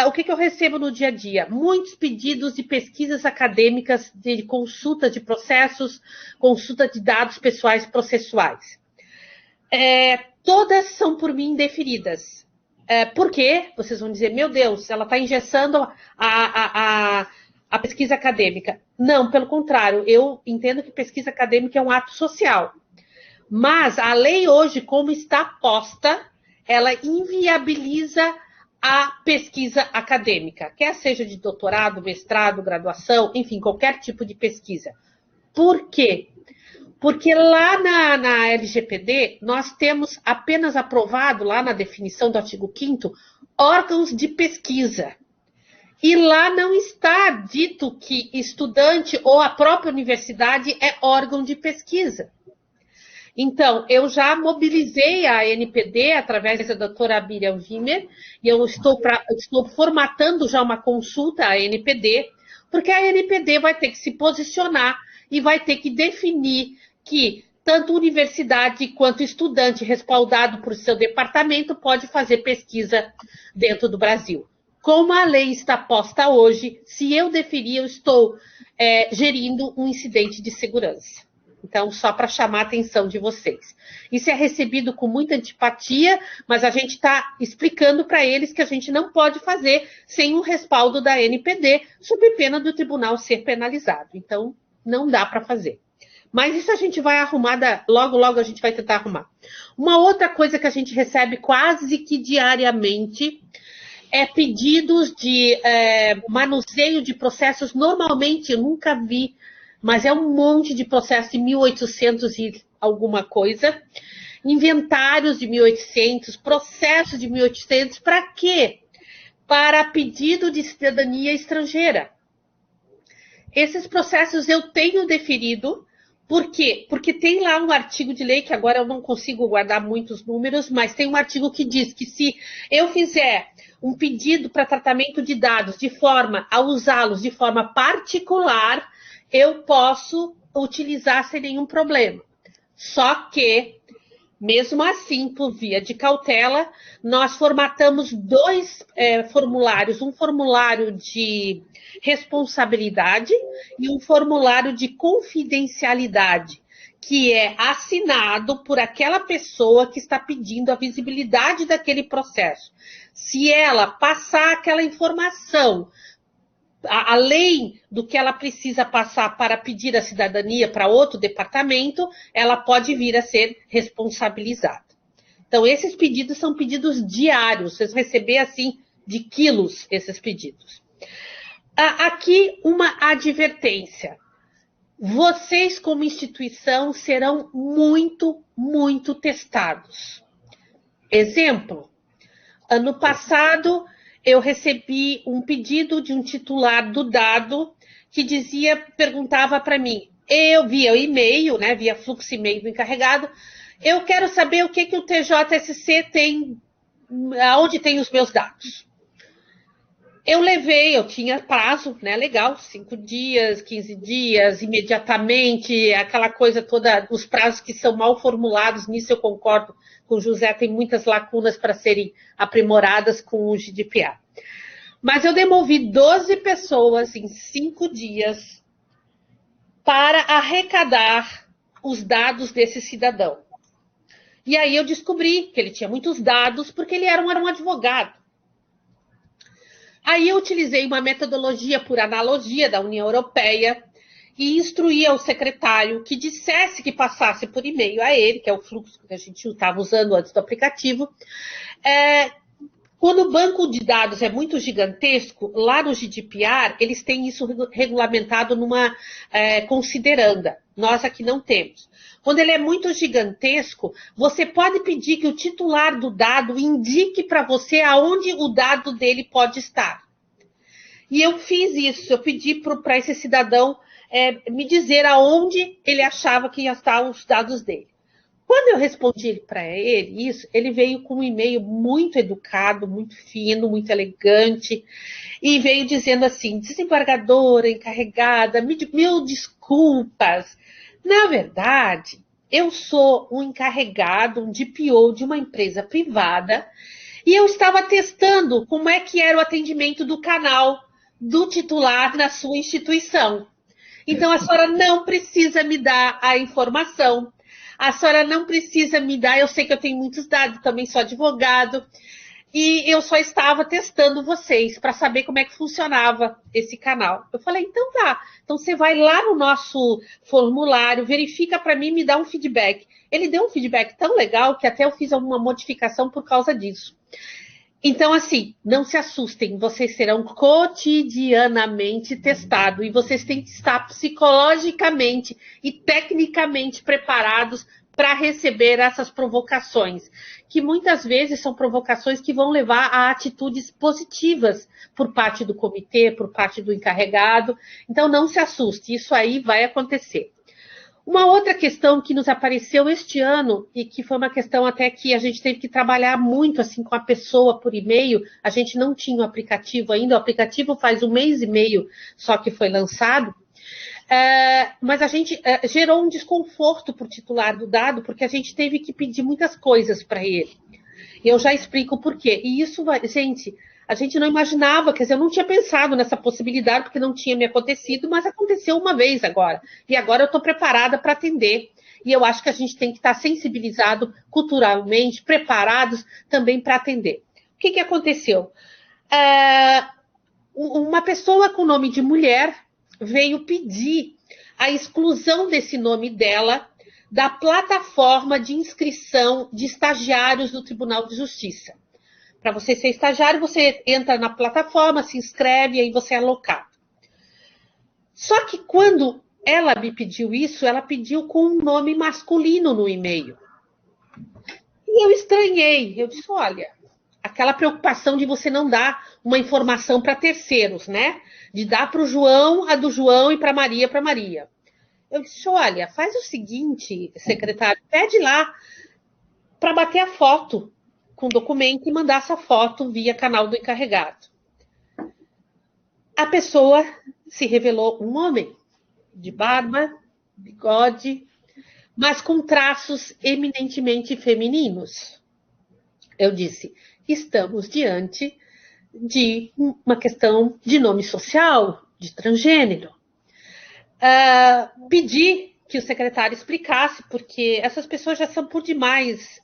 E: O que eu recebo no dia a dia? Muitos pedidos de pesquisas acadêmicas, de consulta de processos, consulta de dados pessoais processuais. Todas são por mim indeferidas. Por quê? Vocês vão dizer, meu Deus, ela está engessando a pesquisa acadêmica. Não, pelo contrário, eu entendo que pesquisa acadêmica é um ato social. Mas a lei hoje, como está posta, ela inviabiliza a pesquisa acadêmica, quer seja de doutorado, mestrado, graduação, enfim, qualquer tipo de pesquisa. Por quê? Porque lá na LGPD, nós temos apenas aprovado, lá na definição do artigo 5º, órgãos de pesquisa. E lá não está dito que estudante ou a própria universidade é órgão de pesquisa. Então, eu já mobilizei a ANPD através da doutora Miriam Wimmer, e eu estou formatando já uma consulta à ANPD, porque a ANPD vai ter que se posicionar e vai ter que definir que tanto universidade quanto estudante respaldado por seu departamento pode fazer pesquisa dentro do Brasil. Como a lei está posta hoje, se eu definir, eu estou gerindo um incidente de segurança. Então, só para chamar a atenção de vocês. Isso é recebido com muita antipatia, mas a gente está explicando para eles que a gente não pode fazer sem o respaldo da NPD, sob pena do tribunal ser penalizado. Então, não dá para fazer. Mas isso a gente vai arrumar, logo, logo a gente vai tentar arrumar. Uma outra coisa que a gente recebe quase que diariamente é pedidos de manuseio de processos. Normalmente, eu nunca vi, mas é um monte de processos de 1800 e alguma coisa, inventários de 1800, processos de 1800, para quê? Para pedido de cidadania estrangeira. Esses processos eu tenho deferido. Por quê? Porque tem lá um artigo de lei, que agora eu não consigo guardar muitos números, mas tem um artigo que diz que se eu fizer um pedido para tratamento de dados de forma a usá-los de forma particular, eu posso utilizar sem nenhum problema. Só que, mesmo assim, por via de cautela, nós formatamos 2 formulários, um formulário de responsabilidade e um formulário de confidencialidade, que é assinado por aquela pessoa que está pedindo a visibilidade daquele processo. Se ela passar aquela informação além do que ela precisa passar para pedir a cidadania para outro departamento, ela pode vir a ser responsabilizada. Então, esses pedidos são pedidos diários, vocês vão receber, assim, de quilos esses pedidos. Aqui, uma advertência. Vocês, como instituição, serão muito, muito testados. Exemplo, ano passado, eu recebi um pedido de um titular do dado que perguntava para mim, eu via o e-mail, né, via fluxo e-mail do encarregado, eu quero saber o que o TJSC tem, aonde tem os meus dados. Eu tinha prazo, né, legal, 5 dias, 15 dias, imediatamente, aquela coisa toda, os prazos que são mal formulados, nisso eu concordo com o José, tem muitas lacunas para serem aprimoradas com o GDPR. Mas eu demovi 12 pessoas em 5 dias para arrecadar os dados desse cidadão. E aí eu descobri que ele tinha muitos dados, porque ele era um advogado. Aí eu utilizei uma metodologia por analogia da União Europeia e instruí ao secretário que dissesse que passasse por e-mail a ele, que é o fluxo que a gente estava usando antes do aplicativo. Quando o banco de dados é muito gigantesco, lá no GDPR, eles têm isso regulamentado numa consideranda. Nós aqui não temos. Quando ele é muito gigantesco, você pode pedir que o titular do dado indique para você aonde o dado dele pode estar. E eu fiz isso, eu pedi para esse cidadão me dizer aonde ele achava que ia estar os dados dele. Quando eu respondi para ele isso, ele veio com um e-mail muito educado, muito fino, muito elegante, e veio dizendo assim, desembargadora, encarregada, mil desculpas. Na verdade, eu sou um encarregado, um DPO de uma empresa privada, e eu estava testando como é que era o atendimento do canal do titular na sua instituição. Então, a senhora não precisa me dar a informação, a senhora não precisa me dar, eu sei que eu tenho muitos dados, também sou advogado, e eu só estava testando vocês para saber como é que funcionava esse canal. Eu falei, então tá, então você vai lá no nosso formulário, verifica para mim e me dá um feedback. Ele deu um feedback tão legal que até eu fiz alguma modificação por causa disso. Então, assim, não se assustem, vocês serão cotidianamente testados e vocês têm que estar psicologicamente e tecnicamente preparados para receber essas provocações, que muitas vezes são provocações que vão levar a atitudes positivas por parte do comitê, por parte do encarregado. Então, não se assuste, isso aí vai acontecer. Uma outra questão que nos apareceu este ano, e que foi uma questão até que a gente teve que trabalhar muito assim com a pessoa por e-mail, a gente não tinha o aplicativo ainda, o aplicativo faz 1 mês e meio só que foi lançado, Mas a gente gerou um desconforto para o titular do dado, porque a gente teve que pedir muitas coisas para ele. E eu já explico o porquê. E isso, gente, a gente não imaginava, quer dizer, eu não tinha pensado nessa possibilidade, porque não tinha me acontecido, mas aconteceu uma vez agora. E agora eu estou preparada para atender. E eu acho que a gente tem que estar sensibilizado culturalmente, preparados também para atender. O que aconteceu? Uma pessoa com nome de mulher veio pedir a exclusão desse nome dela da plataforma de inscrição de estagiários do Tribunal de Justiça. Para você ser estagiário, você entra na plataforma, se inscreve e aí você é alocado. Só que quando ela me pediu isso, ela pediu com um nome masculino no e-mail. E eu estranhei. Eu disse, olha, aquela preocupação de você não dar uma informação para terceiros, né? De dar para o João a do João e para a Maria. Eu disse, olha, faz o seguinte, secretário, pede lá para bater a foto com o documento e mandar essa foto via canal do encarregado. A pessoa se revelou um homem, de barba, bigode, mas com traços eminentemente femininos. Eu disse, estamos diante de uma questão de nome social, de transgênero. Pedi que o secretário explicasse, porque essas pessoas já são por demais,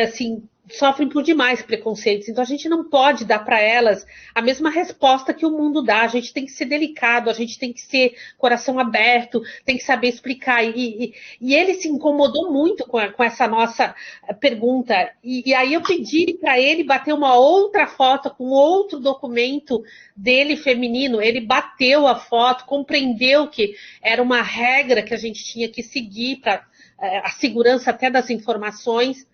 E: assim, sofrem por demais preconceitos, então a gente não pode dar para elas a mesma resposta que o mundo dá, a gente tem que ser delicado, a gente tem que ser coração aberto, tem que saber explicar, e ele se incomodou muito com essa nossa pergunta, e aí eu pedi para ele bater uma outra foto com outro documento dele feminino, ele bateu a foto, compreendeu que era uma regra que a gente tinha que seguir para a segurança até das informações.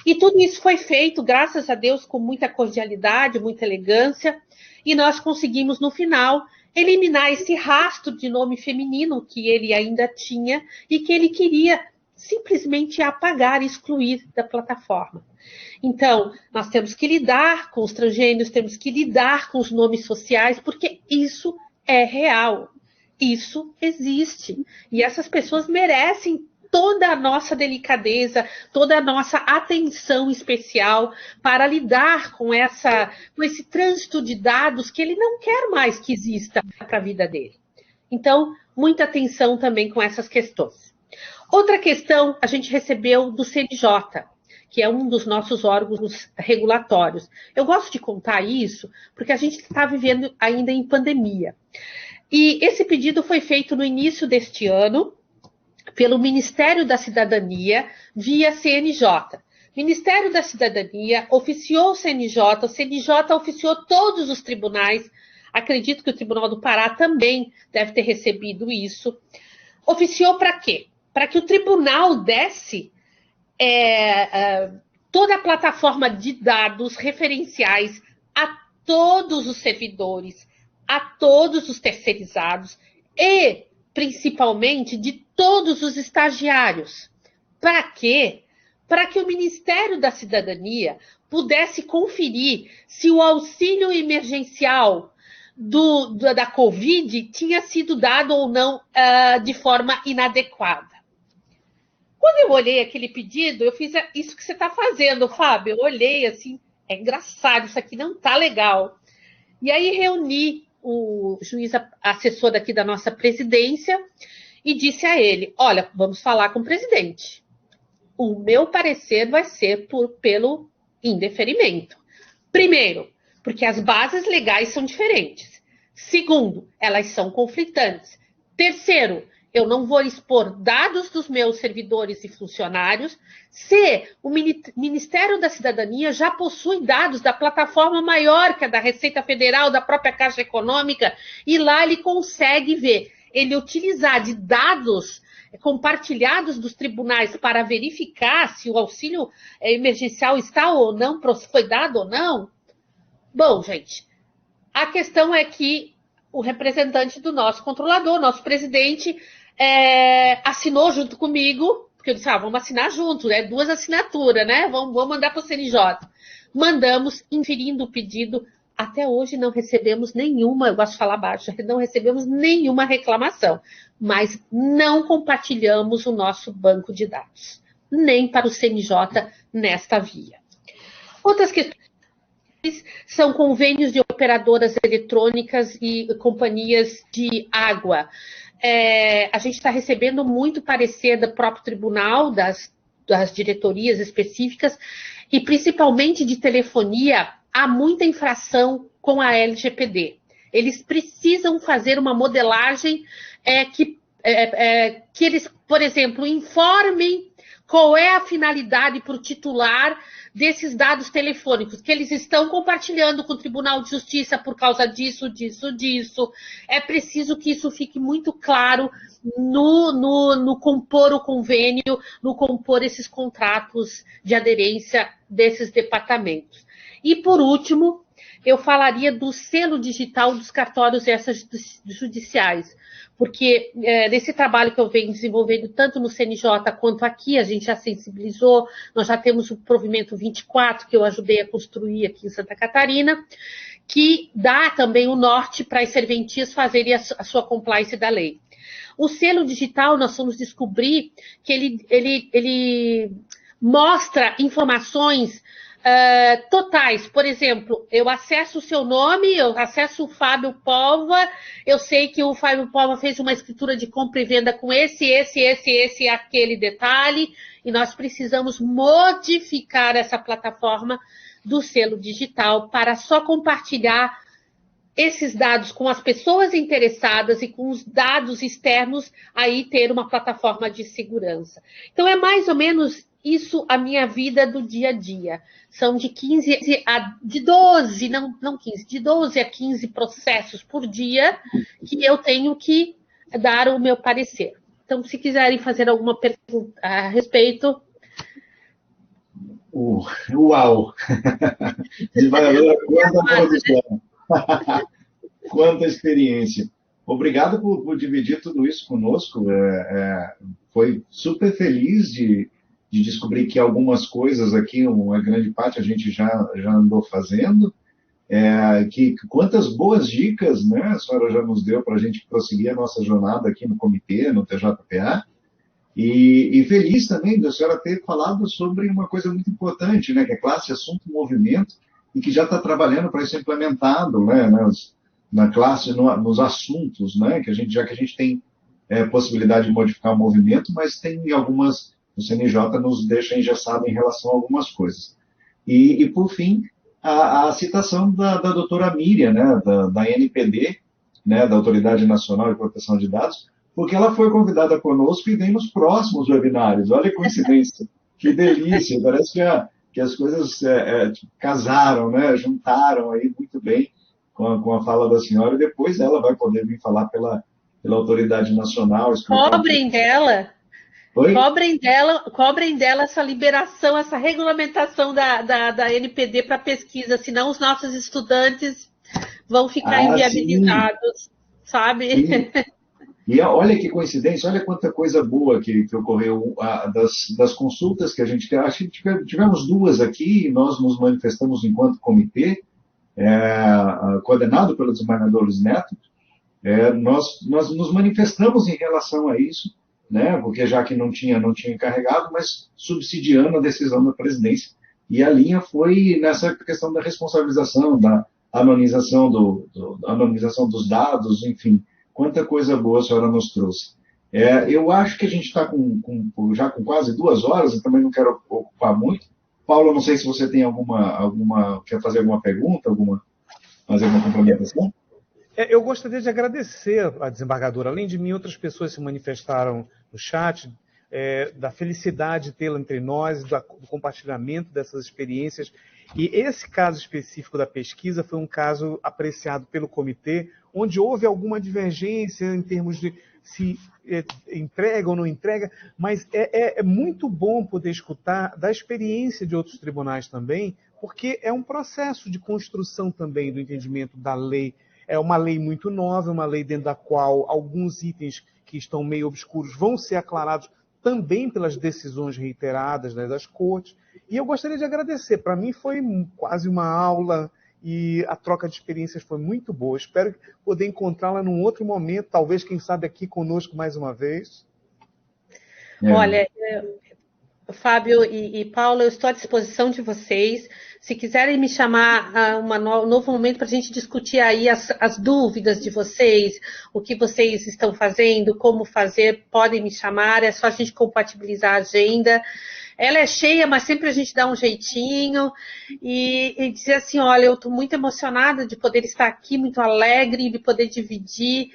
E: E tudo isso foi feito, graças a Deus, com muita cordialidade, muita elegância, e nós conseguimos, no final, eliminar esse rastro de nome feminino que ele ainda tinha e que ele queria simplesmente apagar, excluir da plataforma. Então, nós temos que lidar com os transgêneros, temos que lidar com os nomes sociais, porque isso é real, isso existe, e essas pessoas merecem toda a nossa delicadeza, toda a nossa atenção especial para lidar com esse trânsito de dados que ele não quer mais que exista para a vida dele. Então, muita atenção também com essas questões. Outra questão a gente recebeu do CNJ, que é um dos nossos órgãos regulatórios. Eu gosto de contar isso porque a gente está vivendo ainda em pandemia. E esse pedido foi feito no início deste ano, pelo Ministério da Cidadania, via CNJ. Ministério da Cidadania oficiou o CNJ oficiou todos os tribunais, acredito que o Tribunal do Pará também deve ter recebido isso. Oficiou para quê? Para que o tribunal desse toda a plataforma de dados referenciais a todos os servidores, a todos os terceirizados e, principalmente, de todos os estagiários. Para quê? Para que o Ministério da Cidadania pudesse conferir se o auxílio emergencial da Covid tinha sido dado ou não de forma inadequada. Quando eu olhei aquele pedido, eu fiz isso que você está fazendo, Fábio. Eu olhei assim, é engraçado, isso aqui não está legal. E aí reuni o juiz assessor aqui da nossa presidência e disse a ele, olha, vamos falar com o presidente. O meu parecer vai ser pelo indeferimento. Primeiro, porque as bases legais são diferentes. Segundo, elas são conflitantes. Terceiro, eu não vou expor dados dos meus servidores e funcionários se o Ministério da Cidadania já possui dados da plataforma maior, que é da Receita Federal, da própria Caixa Econômica, e lá ele consegue ver. Ele utilizar de dados compartilhados dos tribunais para verificar se o auxílio emergencial está ou não, foi dado ou não. Bom, gente, a questão é que o representante do nosso controlador, nosso presidente, assinou junto comigo, porque eu disse, vamos assinar junto, né? 2 assinaturas, né? Vamos mandar para o CNJ. Mandamos, inferindo o pedido até hoje não recebemos nenhuma, eu gosto de falar baixo, não recebemos nenhuma reclamação, mas não compartilhamos o nosso banco de dados, nem para o CNJ nesta via. Outras questões são convênios de operadoras eletrônicas e companhias de água. A gente está recebendo muito parecer do próprio tribunal, das diretorias específicas, e principalmente de telefonia, há muita infração com a LGPD. Eles precisam fazer uma modelagem que eles, por exemplo, informem qual é a finalidade para o titular desses dados telefônicos, que eles estão compartilhando com o Tribunal de Justiça por causa disso. É preciso que isso fique muito claro no compor o convênio, no compor esses contratos de aderência desses departamentos. E, por último, eu falaria do selo digital dos cartórios extrajudiciais, porque nesse trabalho que eu venho desenvolvendo tanto no CNJ quanto aqui, a gente já sensibilizou, nós já temos o provimento 24, que eu ajudei a construir aqui em Santa Catarina, que dá também o norte para as serventias fazerem a sua compliance da lei. O selo digital, nós vamos descobrir que ele mostra informações totais. Por exemplo, eu acesso o seu nome, eu acesso o Fábio Pova, eu sei que o Fábio Pova fez uma escritura de compra e venda com esse e aquele detalhe, e nós precisamos modificar essa plataforma do selo digital para só compartilhar esses dados com as pessoas interessadas e com os dados externos, aí ter uma plataforma de segurança. Então, é mais ou menos isso a minha vida do dia a dia. São de 12 a 15 processos por dia que eu tenho que dar o meu parecer. Então, se quiserem fazer alguma pergunta a respeito...
B: Uau! Desembargadora, quanta produção! Quanta experiência! Obrigado por dividir tudo isso conosco. Foi super feliz de descobrir que algumas coisas aqui, uma grande parte, a gente já andou fazendo. Quantas boas dicas, né, a senhora já nos deu para a gente prosseguir a nossa jornada aqui no comitê, no TJPA. E feliz também da senhora ter falado sobre uma coisa muito importante, né, que é classe, assunto, movimento, e que já está trabalhando para isso implementado, né, na classe, nos assuntos, né, que a gente tem possibilidade de modificar o movimento, mas tem algumas, o CNJ nos deixa engessado em relação a algumas coisas. E por fim, a citação da doutora Miriam, né, da NPD, né, da Autoridade Nacional de Proteção de Dados, porque ela foi convidada conosco e vem nos próximos webinários. Olha que coincidência, que delícia, parece que as coisas casaram, né, juntaram aí muito bem com a fala da senhora, e depois ela vai poder vir falar pela Autoridade Nacional.
E: Cobrem dela.
B: Oi?
E: Cobrem dela essa liberação, essa regulamentação da NPD para pesquisa, senão os nossos estudantes vão ficar inviabilizados, sim. Sabe?
B: Sim. E olha que coincidência, olha quanta coisa boa que ocorreu das consultas que a gente teve. Acho que tivemos duas aqui, e nós nos manifestamos enquanto comitê, coordenado pelo desembargador Luiz Neto. Nós nos manifestamos em relação a isso, né, porque já que não tinha encarregado, mas subsidiando a decisão da presidência. E a linha foi nessa questão da responsabilização, da anonimização, anonimização dos dados, enfim. Quanta coisa boa a senhora nos trouxe. Eu acho que a gente está já com quase 2 horas, eu também não quero ocupar muito. Paulo, não sei se você tem quer fazer alguma pergunta, fazer alguma complementação?
C: Eu gostaria de agradecer à desembargadora. Além de mim, outras pessoas se manifestaram no chat, da felicidade de tê-la entre nós, do compartilhamento dessas experiências. E esse caso específico da pesquisa foi um caso apreciado pelo comitê, onde houve alguma divergência em termos de se entrega ou não entrega, mas é muito bom poder escutar da experiência de outros tribunais também, porque é um processo de construção também do entendimento da lei. É uma lei muito nova, uma lei dentro da qual alguns itens que estão meio obscuros vão ser aclarados também pelas decisões reiteradas, né, das cortes. E eu gostaria de agradecer. Para mim foi quase uma aula e a troca de experiências foi muito boa. Espero poder encontrá-la num outro momento, talvez, quem sabe, aqui conosco mais uma vez.
E: Olha, Fábio e Paula, eu estou à disposição de vocês. Se quiserem me chamar a um novo momento para a gente discutir aí as dúvidas de vocês, o que vocês estão fazendo, como fazer, podem me chamar, é só a gente compatibilizar a agenda. Ela é cheia, mas sempre a gente dá um jeitinho e dizer assim, olha, eu estou muito emocionada de poder estar aqui, muito alegre de poder dividir,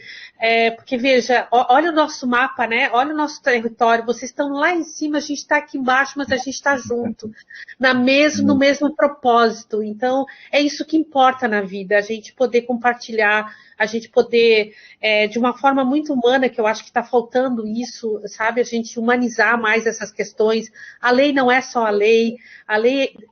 E: porque veja, olha o nosso mapa, né? Olha o nosso território, vocês estão lá em cima, a gente está aqui embaixo, mas a gente está junto, no mesmo propósito. Então, é isso que importa na vida, a gente poder compartilhar, a gente poder, de uma forma muito humana, que eu acho que está faltando isso, sabe? A gente humanizar mais essas questões. A lei não é só a lei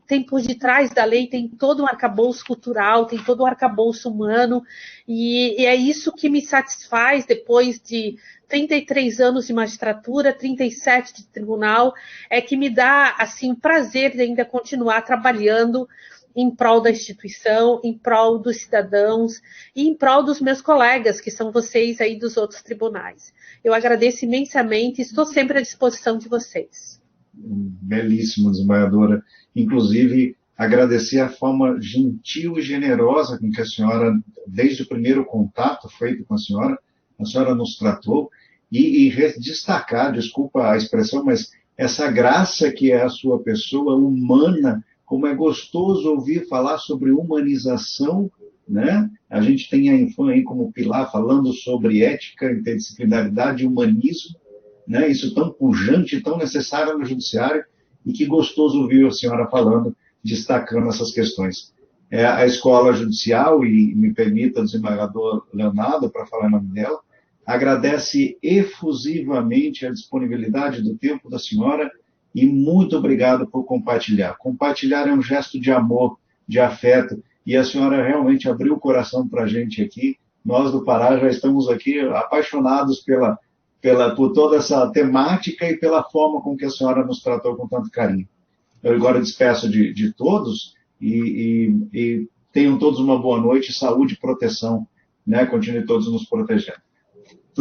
E: tem por detrás da lei, tem todo um arcabouço cultural, tem todo um arcabouço humano, e é isso que me satisfaz depois de 33 anos de magistratura, 37 de tribunal, é que me dá, assim, prazer de ainda continuar trabalhando em prol da instituição, em prol dos cidadãos e em prol dos meus colegas, que são vocês aí dos outros tribunais. Eu agradeço imensamente e estou sempre à disposição de vocês.
B: Belíssimo, desembargadora. Inclusive, agradecer a forma gentil e generosa com que a senhora, desde o primeiro contato feito com a senhora nos tratou, e destacar, desculpa a expressão, mas essa graça que é a sua pessoa humana. Como é gostoso ouvir falar sobre humanização, né? A gente tem a Infam aí como pilar falando sobre ética, interdisciplinaridade e humanismo, né? Isso tão pujante, tão necessário no judiciário, e que gostoso ouvir a senhora falando, destacando essas questões. A Escola Judicial, e me permita o desembargador Leonardo, para falar em nome dela, agradece efusivamente a disponibilidade do tempo da senhora. E muito obrigado por compartilhar. Compartilhar é um gesto de amor, de afeto, e a senhora realmente abriu o coração para a gente aqui. Nós do Pará já estamos aqui apaixonados por toda essa temática e pela forma com que a senhora nos tratou com tanto carinho. Eu agora despeço de todos e tenham todos uma boa noite, saúde e proteção, né? Continuem todos nos protegendo.